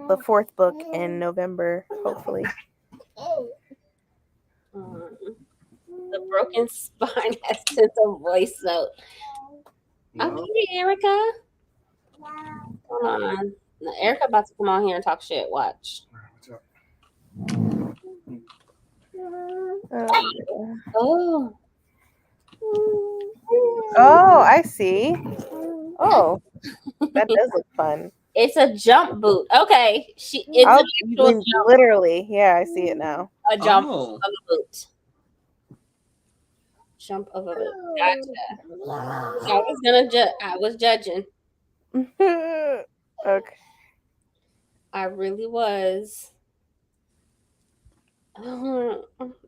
S4: the 4th book in November, hopefully.
S1: The broken spine has sent a voice note. Okay, Erica. Hold on. Now, Erica about to come on here and talk shit. Watch. Oh.
S4: Oh, I see. Oh, that does look fun.
S1: It's a jump boot. Okay. It's an actual jump.
S4: Literally. Yeah, I see it now.
S1: A jump of a boot. Jump of a boot. Gotcha. I was judging.
S4: Okay.
S1: I really was.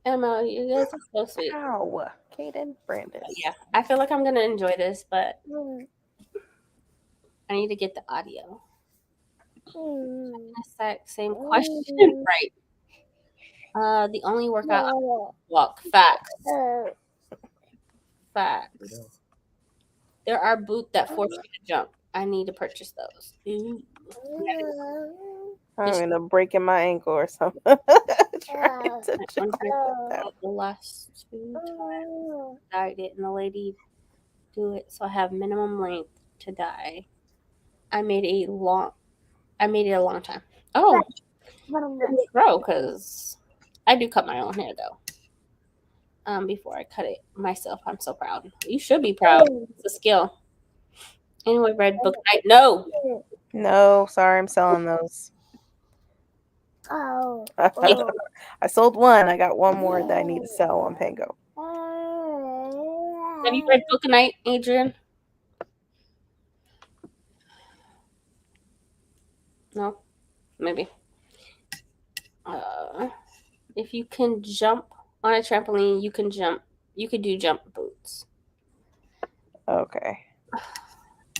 S1: Emma, you guys are so sweet.
S4: Ow. Kaden Brandis.
S1: Yeah, I feel like I'm gonna enjoy this, but I need to get the audio. Same question, right? The only workout I walk. Facts. There are boots that force you to jump. I need to purchase those.
S4: I'm gonna breaking my ankle or something. Trying to jump
S1: the last two I did, and the lady do it, so I have minimum length to die. I made it a long time. Oh, bro, because I do cut my own hair though. Before I cut it myself, I'm so proud. You should be proud. It's a skill. Anyway, read book night. No,
S4: sorry, I'm selling those.
S3: Oh.
S4: I sold one. I got one more that I need to sell on Pango.
S1: Have you read Book of Night, Adrian? No, maybe. If you can jump on a trampoline, you can jump. You could do jump boots.
S4: Okay.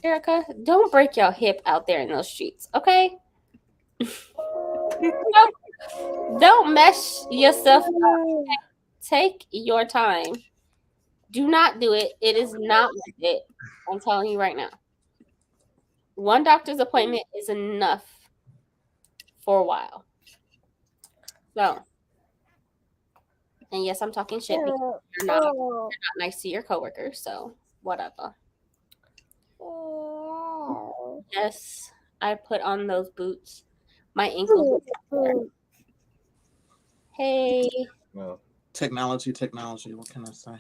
S1: Erica, don't break your hip out there in those streets, okay? Don't mess yourself up. Take your time. Do not do it. It is not worth it. I'm telling you right now. One doctor's appointment is enough for a while. So, and yes, I'm talking shit because you're not nice to your coworkers. So, whatever. Yes, I put on those boots. My ankles. Hey,
S5: Well,
S2: Technology. What can I say?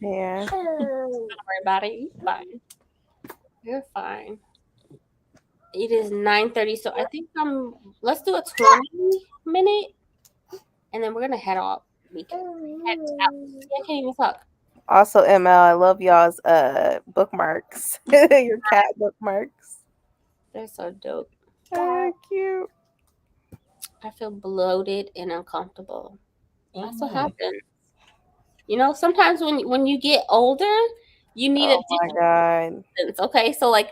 S4: Yeah.
S1: don't worry about it. You're fine. You're fine. It is 9:30, so I think let's do a 20-minute, and then we're gonna head off. We can head out. I can't even talk.
S4: Also, ML, I love y'all's bookmarks. Your cat bookmarks.
S1: They're so dope.
S4: Cute.
S1: I feel bloated and uncomfortable. That's what
S2: Oh,
S1: happens. You know, sometimes when you get older, you need a
S4: Oh my god.
S1: distance. Okay, so like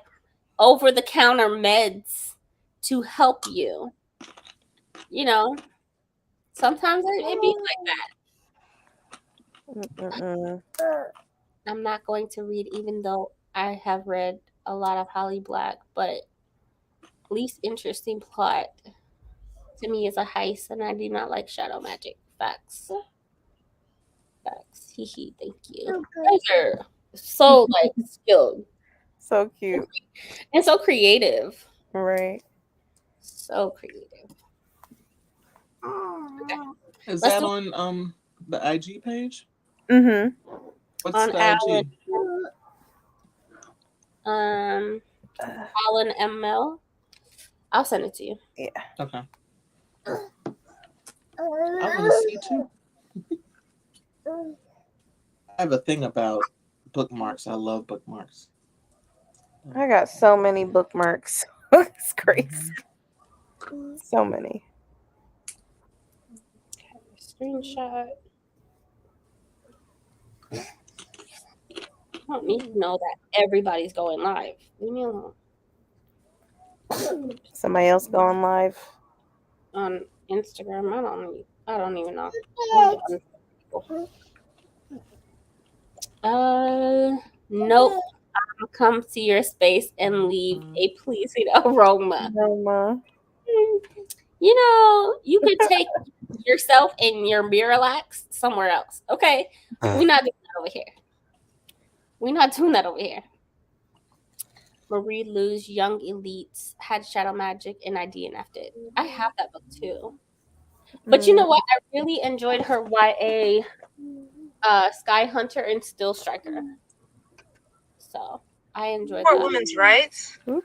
S1: over the counter meds to help you. You know, sometimes it be like that.
S4: Mm-mm.
S1: I'm not going to read, even though I have read a lot of Holly Black, but least interesting plot to me is a heist, and I do not like shadow magic. Facts. Facts. Hee. Thank you. Guys are so like skilled
S4: So cute.
S1: and so creative.
S4: Right.
S1: So creative. Okay.
S2: is
S1: Let's
S2: that
S1: do-
S2: on the IG page?
S4: Mm-hmm.
S2: What's
S1: On
S2: the
S1: Alan.
S2: IG?
S1: Alan ML. I'll send it to you.
S2: Okay. I want to see too. I have a thing about bookmarks. I love bookmarks.
S4: I got so many bookmarks. It's crazy. So many.
S1: Screenshot. I don't need to know that everybody's going live. Leave me alone.
S4: Somebody else going live.
S1: On Instagram, I don't even know. Nope. I'll come to your space and leave a pleasing aroma. You know, you could take yourself and your Miralax somewhere else. Okay, we're not doing that over here. We're not doing that over here. Marie Lou's Young Elites had Shadow Magic, and I DNF'd it. I have that book too. But you know what? I really enjoyed her YA Sky Hunter and Still Striker. So I enjoyed that.
S6: Women's rights, but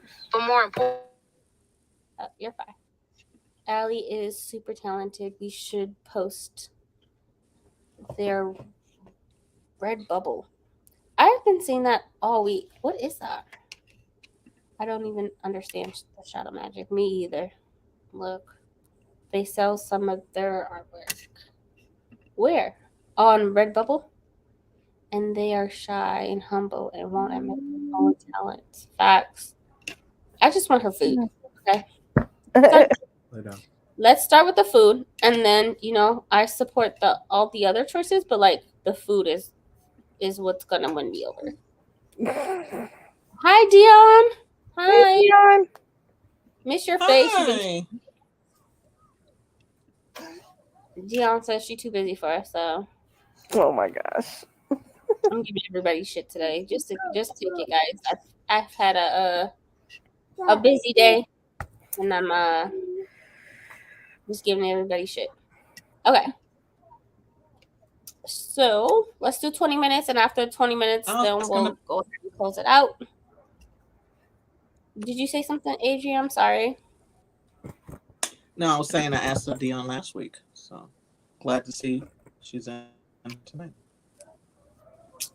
S6: more important.
S1: You're fine. Allie is super talented. We should post their Red Bubble. I've been seeing that all week. What is that? I don't even understand the shadow magic. Me either. Look, they sell some of their artwork. Where? On Redbubble? And they are shy and humble and won't admit their own talents. Facts. I just want her food. Okay.
S5: lay down.
S1: Let's start with the food, and then I support all the other choices, but like the food is what's gonna win me over. Hi, Dion. Hi.
S4: Dion.
S1: Miss your face.
S2: Hi.
S1: Dion says she's too busy for us, so
S4: Oh my gosh.
S1: I'm giving everybody shit today. Just take it, guys. I've had a busy day, and I'm just giving everybody shit. Okay. So let's do 20 minutes, and after 20 minutes, then we'll go ahead and close it out. Did you say something, Adrian? I'm sorry.
S2: No, I was saying I asked her Dion last week, so glad to see she's in tonight.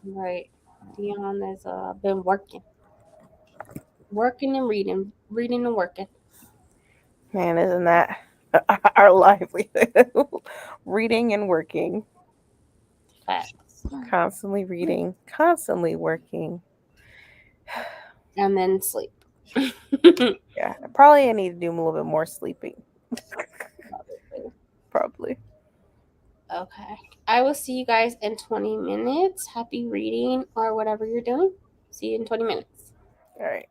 S1: Right. Dion has been working and reading and working.
S4: Man, isn't that our livelihood? Reading and working.
S1: Facts.
S4: Constantly reading, constantly working.
S1: And then sleep.
S4: Yeah, probably I need to do a little bit more sleeping. Probably.
S1: Okay. I will see you guys in 20 minutes. Happy reading or whatever you're doing. See you in 20 minutes.
S4: All right.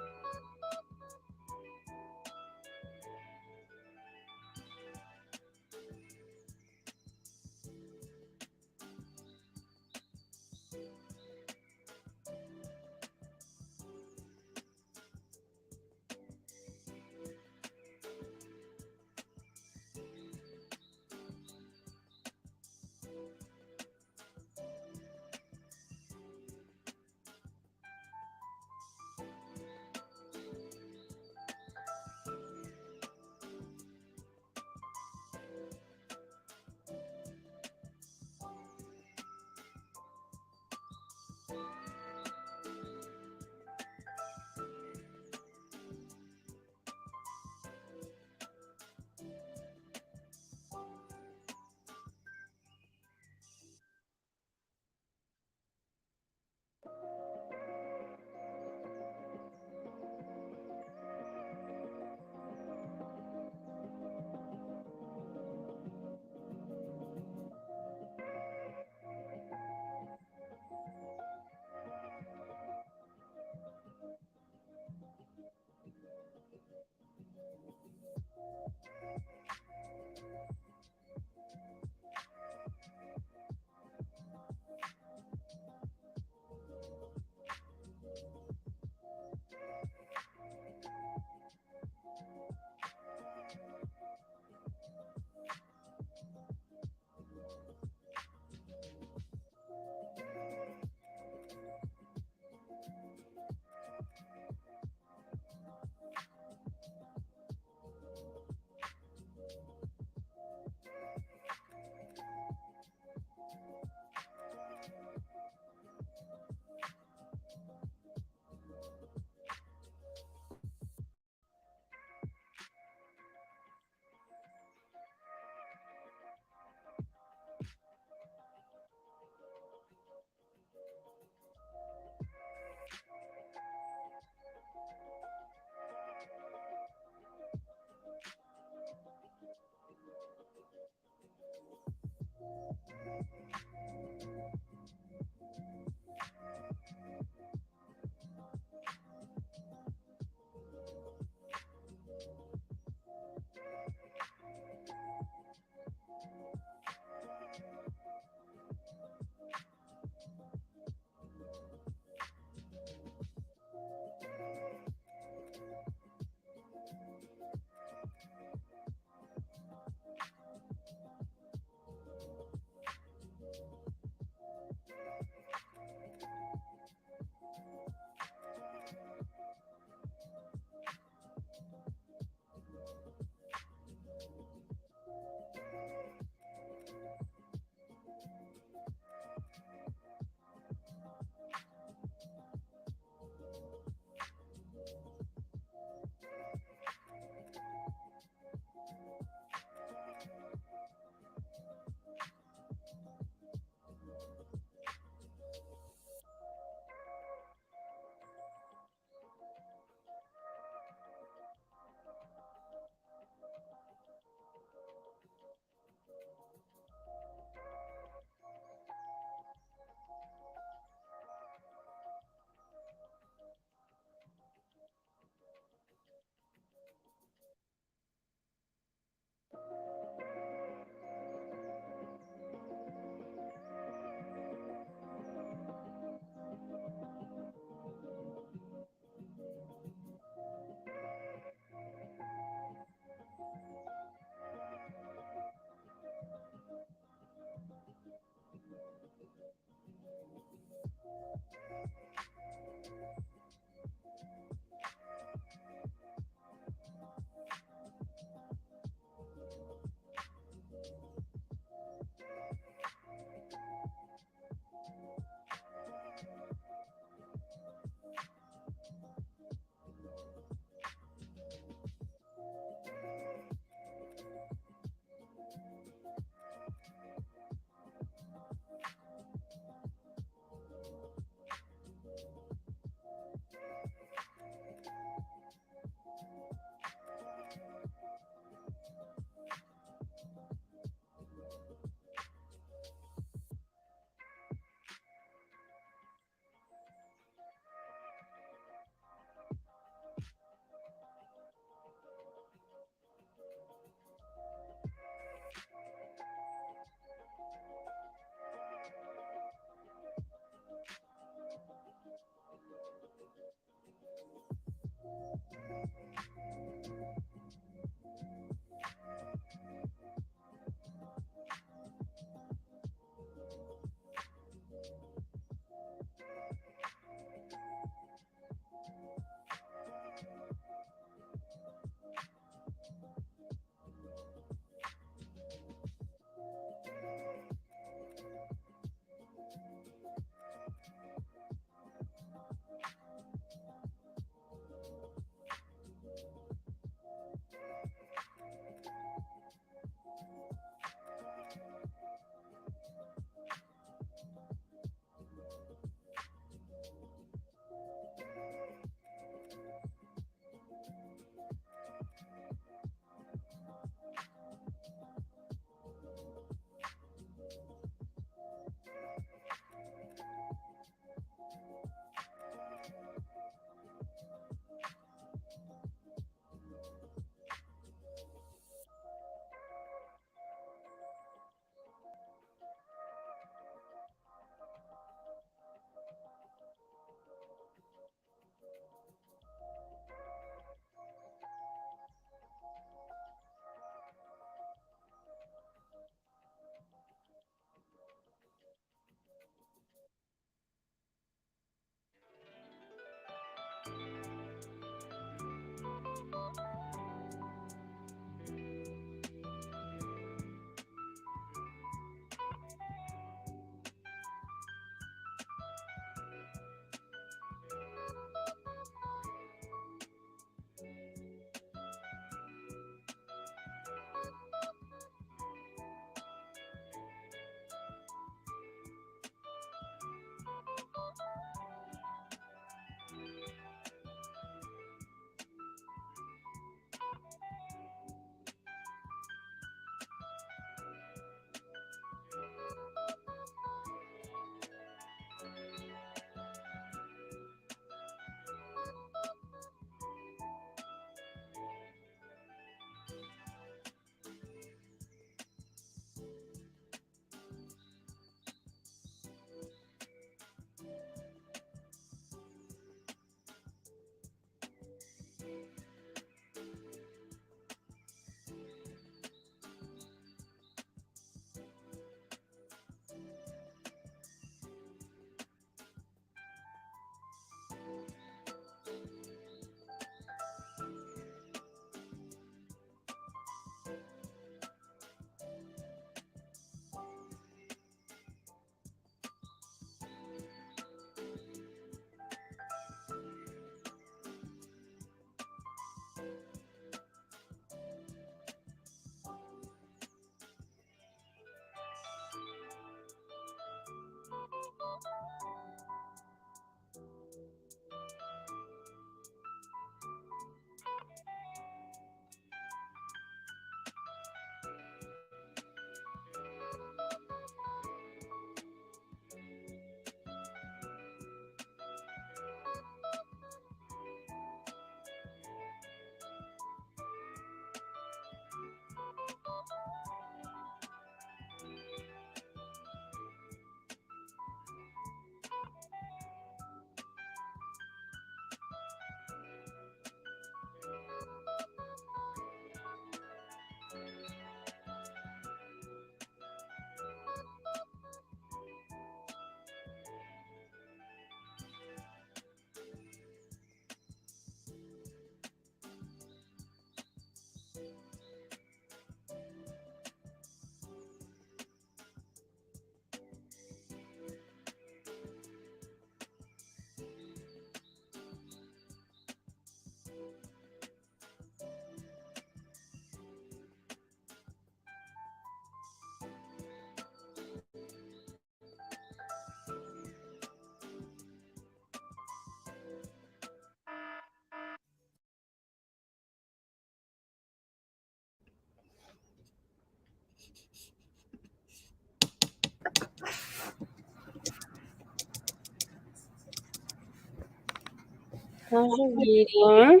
S1: How's your reading?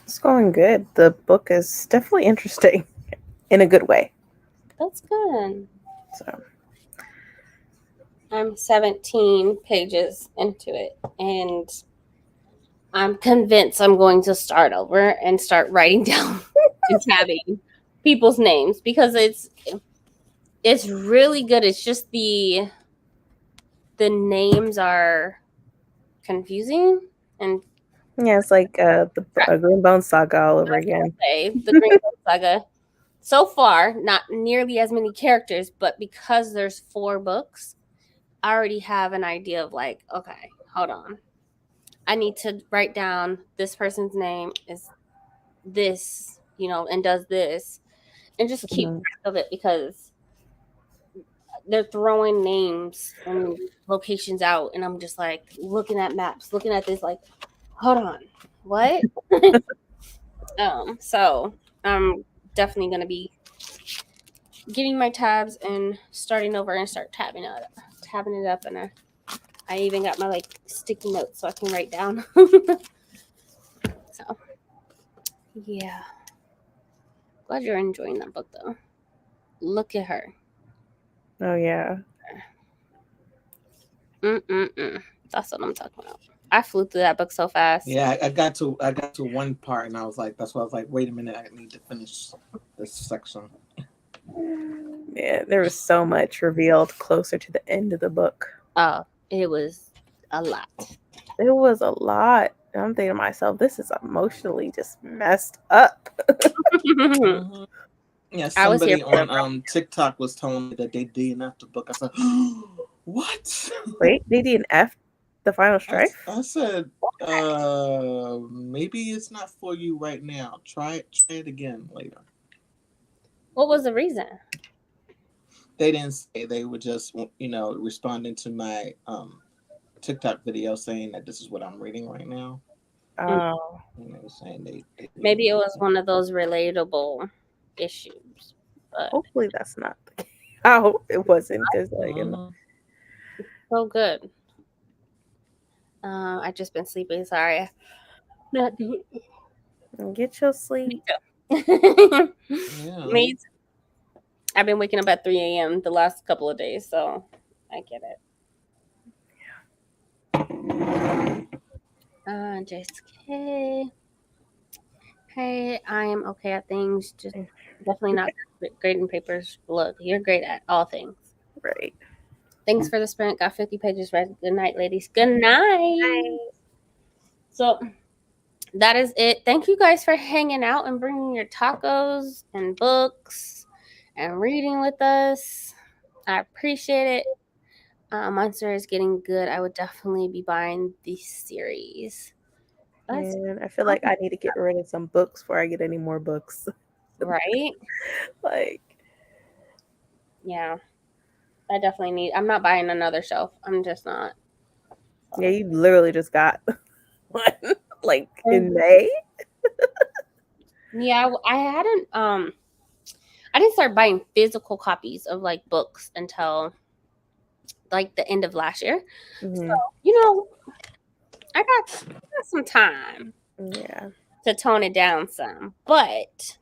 S4: It's going good. The book is definitely interesting in a good way.
S1: That's good.
S4: So
S1: I'm 17 pages into it, and I'm convinced I'm going to start over and start writing down and tabbing people's names because it's really good. It's just the names are confusing and
S4: yeah, it's like the Greenbone Saga all over again.
S1: the Green Book Saga. So far, not nearly as many characters, but because there's 4 books, I already have an idea of like, okay, hold on. I need to write down this person's name is this, and does this, and just keep
S4: Mhm.
S1: track of it because they're throwing names and locations out, and I'm just like looking at maps, looking at this, like, hold on, what? So I'm definitely gonna be getting my tabs and starting over and start tabbing it up, and I even got my like sticky notes so I can write down. So yeah, glad you're enjoying that book though. Look at her.
S4: Oh yeah.
S1: That's what I'm talking about. I flew through that book so fast.
S2: Yeah, I got to one part and I was like, that's why I was like, wait a minute, I need to finish this section.
S4: Yeah, there was so much revealed closer to the end of the book.
S1: Oh, it was a lot.
S4: It was a lot. And I'm thinking to myself, this is emotionally just messed up.
S2: Mm-hmm. Yeah,
S1: I was here
S2: somebody
S1: for
S2: on TikTok was telling me that they DNF'd the book. I said, what?
S4: Wait, DDNF the final strife?
S2: I said, maybe it's not for you right now. Try it again later.
S1: What was the reason?
S2: They didn't say. They were just, responding to my TikTok video saying that this is what I'm reading right now.
S4: Oh,
S2: And they were saying they
S1: Maybe it was one of those relatable issues. But
S4: hopefully that's not the case. I hope it wasn't because
S1: so good. I just been sleeping. Sorry. Not doing.
S4: get your sleep.
S2: Yeah.
S1: Me too. I've been waking up at 3 a.m. the last couple of days, so I get it. JSK. Hey, I am okay at things. Just definitely not great in papers. Look, you're great at all things.
S4: Right.
S1: Thanks for the sprint. Got 50 pages read. Good night, ladies. Good night. So that is it. Thank you guys for hanging out and bringing your tacos and books and reading with us. I appreciate it. Monster is getting good. I would definitely be buying this series.
S4: And I feel like I need to get rid of some books before I get any more books.
S1: Right?
S4: Like,
S1: yeah. I definitely need. I'm not buying another shelf. I'm just not.
S4: yeah, you literally just got one like in May.
S1: Yeah, I hadn't. I didn't start buying physical copies of like books until like the end of last year.
S4: Mm-hmm.
S1: So I got some time.
S4: Yeah,
S1: to tone it down some, but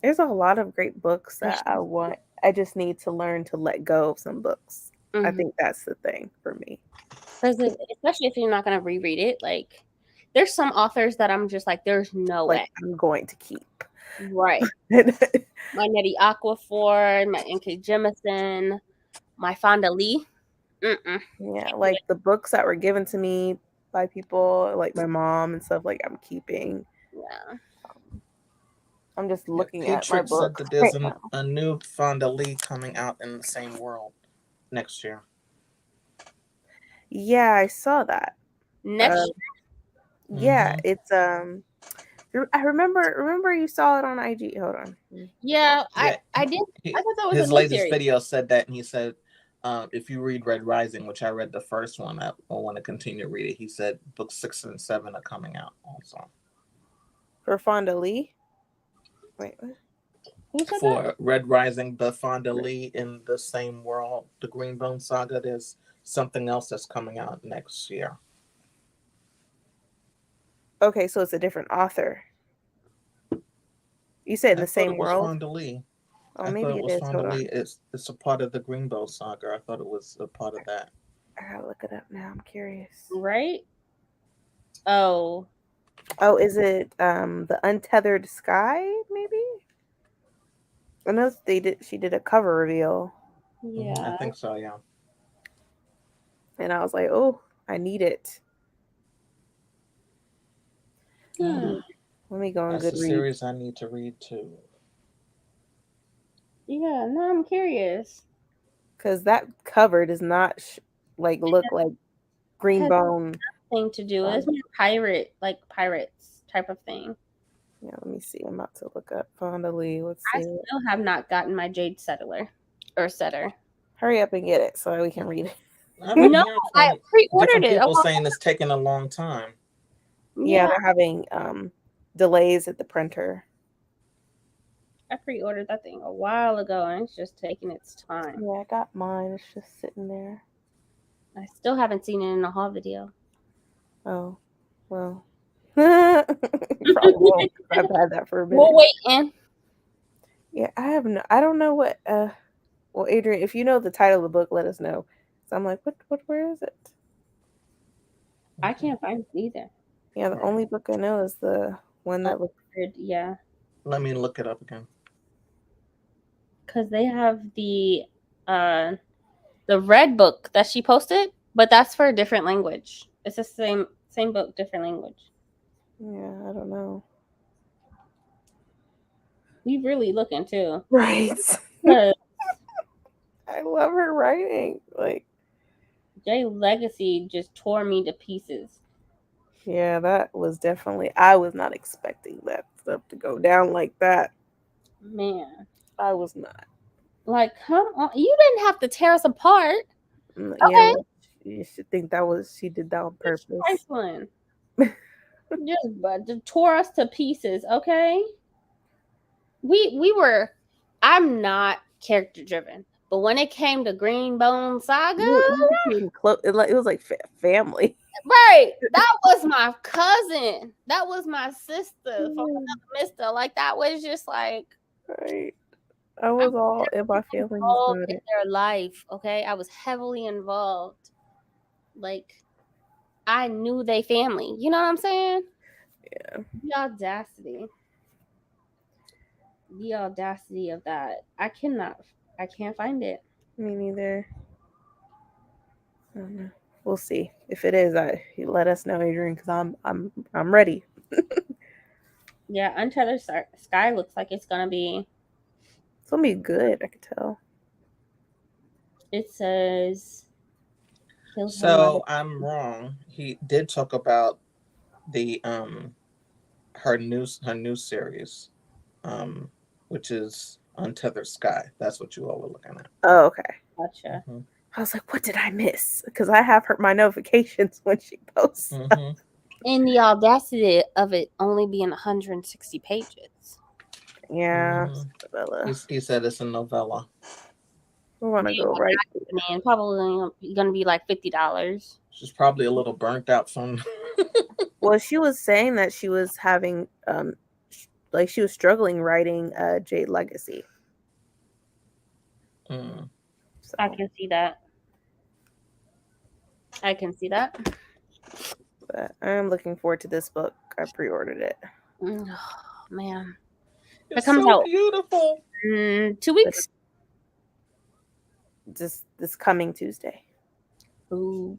S4: there's a lot of great books that I want. I just need to learn to let go of some books. I think that's the thing for me.
S1: Especially if you're not going to reread it. Like, there's some authors that I'm just like, there's no way
S4: I'm going to keep.
S1: Right. My Nettie Aquafor, my N.K. Jemisin, my Fonda Lee.
S4: Yeah, like the books that were given to me by people, like my mom and stuff, like I'm keeping.
S1: Yeah.
S4: I'm just looking at my
S2: Patrick
S4: books.
S2: said that there's a new Fonda Lee coming out in the same world next year.
S4: Yeah, I saw that.
S1: Next year?
S4: Yeah, it's I remember you saw it on IG. Hold on.
S1: Yeah, I did. I thought that was
S2: his
S1: a
S2: latest
S1: series.
S2: video said that, and he said, if you read Red Rising, which I read the first one, I want to continue to read it. He said books 6 and 7 are coming out also.
S4: For Fonda Lee? Wait, what?
S2: For Red Rising, the Fonda Lee in the same world, the Greenbone Saga, there's something else that's coming out next year.
S4: Okay, so it's a different author. You said in the same world?
S2: Fonda Lee.
S4: Oh,
S2: I
S4: maybe
S2: thought it
S4: it
S2: was
S4: is.
S2: Fonda
S4: Hold on.
S2: Lee. It's a part of the Greenbow saga. I thought it was a part of that.
S4: I gotta look it up now. I'm curious.
S1: Right? Oh.
S4: Oh, is it the Untethered Sky? Maybe. I know she did a cover reveal,
S1: Yeah.
S2: I think so. Yeah.
S4: and I was like, oh, I need it.
S1: Hmm.
S4: Let me go on
S2: That's a
S4: Goodreads.
S2: series I need to read too.
S1: Yeah, no, I'm curious.
S4: Because that cover does not look like Greenbone.
S1: Thing to do is more pirates type of thing.
S4: Yeah, let me see. I'm about to look up Fonda Lee. Let's
S1: I
S4: see.
S1: still have not gotten my Jade Setter.
S4: Hurry up and get it so we can read it.
S2: I've been
S1: No,
S2: hearing
S1: I
S2: from
S1: pre-ordered
S2: different
S1: it.
S2: people saying it's taking a long time.
S4: Yeah, they're having delays at the printer.
S1: I pre-ordered that thing a while ago, and it's just taking its time.
S4: Yeah, I got mine. It's just sitting there.
S1: I still haven't seen it in a haul video.
S4: Oh, well. Probably won't. I've had that for a minute.
S1: We'll wait in.
S4: Yeah, I don't know what well, Adrian, if you know the title of the book, let us know. So I'm like, where is it?
S1: I can't find it either.
S4: Yeah, the only book I know is the one that looks
S1: Yeah.
S2: Let me look it up again.
S1: Because they have the red book that she posted, but that's for a different language. It's the same book, different language.
S4: Yeah, I don't know.
S1: We really looking too.
S4: Right.
S1: 'Cause
S4: I love her writing. Like,
S1: Jay Legacy just tore me to pieces.
S4: yeah, that was definitely. I was not expecting that stuff to go down like that.
S1: Man.
S4: I was not.
S1: Like, come on. You didn't have to tear us apart.
S4: Yeah,
S1: Okay.
S4: you should think she did that on purpose.
S1: Trifling. just tore us to pieces, okay? We were. I'm not character driven, but when it came to Greenbone Saga,
S4: You became close. It was like family.
S1: right? That was my cousin. That was my sister from another mister. Like that was just like
S4: Right. I was all in my feelings
S1: involved
S4: about
S1: in
S4: it.
S1: their life. Okay, I was heavily involved. Like I knew they family. You know what I'm saying?
S4: Yeah.
S1: The audacity of that. I can't find it.
S4: Me neither. I don't know. We'll see. If it is, you let us know, Adrian, because I'm ready.
S1: Yeah, Untethered Sky looks like it's gonna be
S4: good. I could tell.
S1: It says.
S2: So I'm wrong. He did talk about the her new series, which is Untethered Sky. That's what you all were looking at.
S4: Oh, okay.
S1: Gotcha.
S2: Mm-hmm.
S4: I was like, what did I miss? Because I have my notifications when she posts.
S2: Mm-hmm.
S1: And the audacity of it only being 160 pages.
S4: Yeah.
S2: Mm-hmm. He said it's a novella.
S4: We want to go right.
S1: And probably going to be like $50.
S2: She's probably a little burnt out from.
S4: Well, she was saying that she was having, she was struggling writing Jade Legacy.
S2: Mm.
S1: So. I can see that.
S4: But I'm looking forward to this book. I pre-ordered it.
S1: Oh, man.
S2: It's comes so out beautiful.
S1: 2 weeks.
S4: Just this coming Tuesday.
S1: Ooh.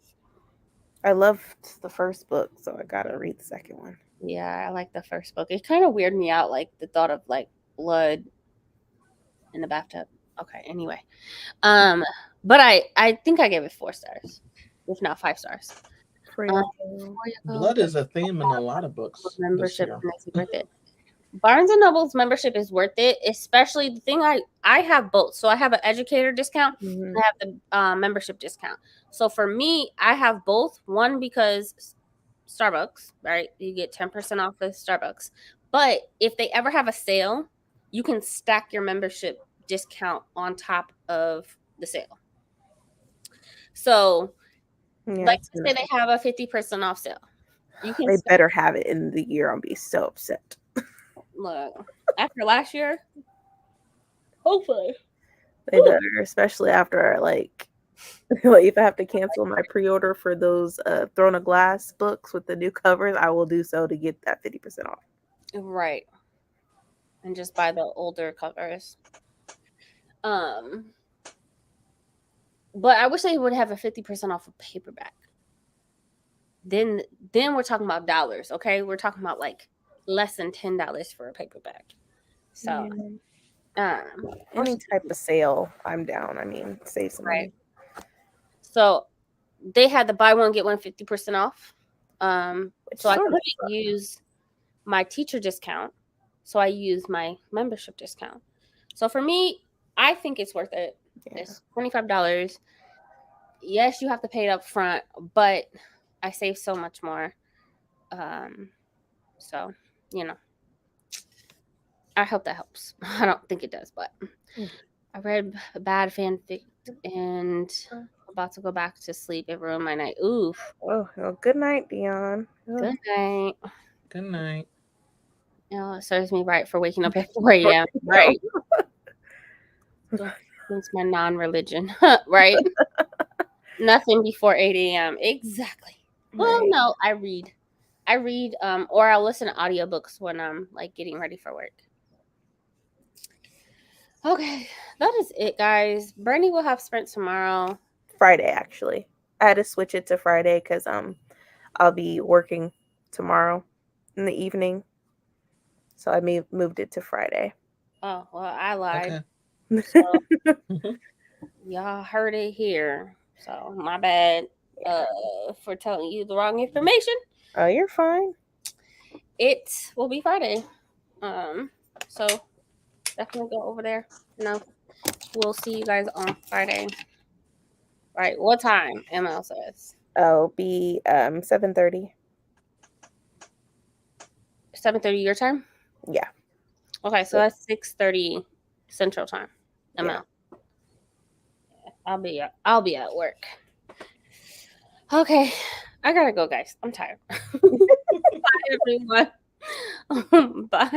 S4: I loved the first book, so I gotta read the second one.
S1: Yeah, I like the first book. It kind of weirded me out, like the thought of like blood in the bathtub. Okay, anyway. But I think I gave it 4 stars, if not 5 stars.
S2: Blood is a theme in a lot of books.
S1: Membership makes it worth it. Barnes and Noble's membership is worth it, especially the thing I have both. So I have an educator discount and I have the membership discount. So for me, I have both. One, because Starbucks, right? You get 10% off of Starbucks. But if they ever have a sale, you can stack your membership discount on top of the sale. So, like to say they have a 50% off sale. You can
S4: They
S1: still,
S4: better have it in the year. I'll be so upset.
S1: look after last year. Hopefully.
S4: They better, especially after like if I have to cancel my pre-order for those Throne of Glass books with the new covers, I will do so to get that 50% off.
S1: Right. And just buy the older covers. But I wish they would have a 50% off of paperback. Then we're talking about dollars, okay? We're talking about like less than $10 for a paperback. So
S4: Any type of sale, I'm down. I mean, save some money.
S1: So they had the buy one get one 50% off. So I couldn't use my teacher discount. So I used my membership discount. So for me, I think it's worth it.
S4: Yeah.
S1: It's $25. Yes, you have to pay it up front, but I save so much more. So, you know, I hope that helps. I don't think it does, but I read a bad fanfic and about to go back to sleep. It ruined my night. Oof.
S4: Oh, well, good night, Dion.
S1: Good night.
S2: Good night.
S1: You know, it serves me right for waking up at 4 a.m. Right. It's my non-religion. Right. Nothing before 8 a.m. Exactly. Well,
S4: Right.
S1: no, I read, or I'll listen to audiobooks when I'm like getting ready for work. Okay, that is it, guys. Brandie will have sprint tomorrow.
S4: Friday, actually. I had to switch it to Friday because I'll be working tomorrow in the evening. So I moved it to Friday.
S1: Oh, well, I lied.
S2: Okay.
S1: So, y'all heard it here. So my bad for telling you the wrong information.
S4: Oh, you're fine.
S1: It will be Friday. So definitely go over there. We'll see you guys on Friday. Right. What time? ML says.
S4: I'll be 7:30.
S1: 7:30 your time?
S4: Yeah.
S1: Okay, so that's 6:30 Central Time. ML.
S4: Yeah.
S1: I'll be at work. Okay. I gotta go, guys. I'm tired. Bye everyone. Bye.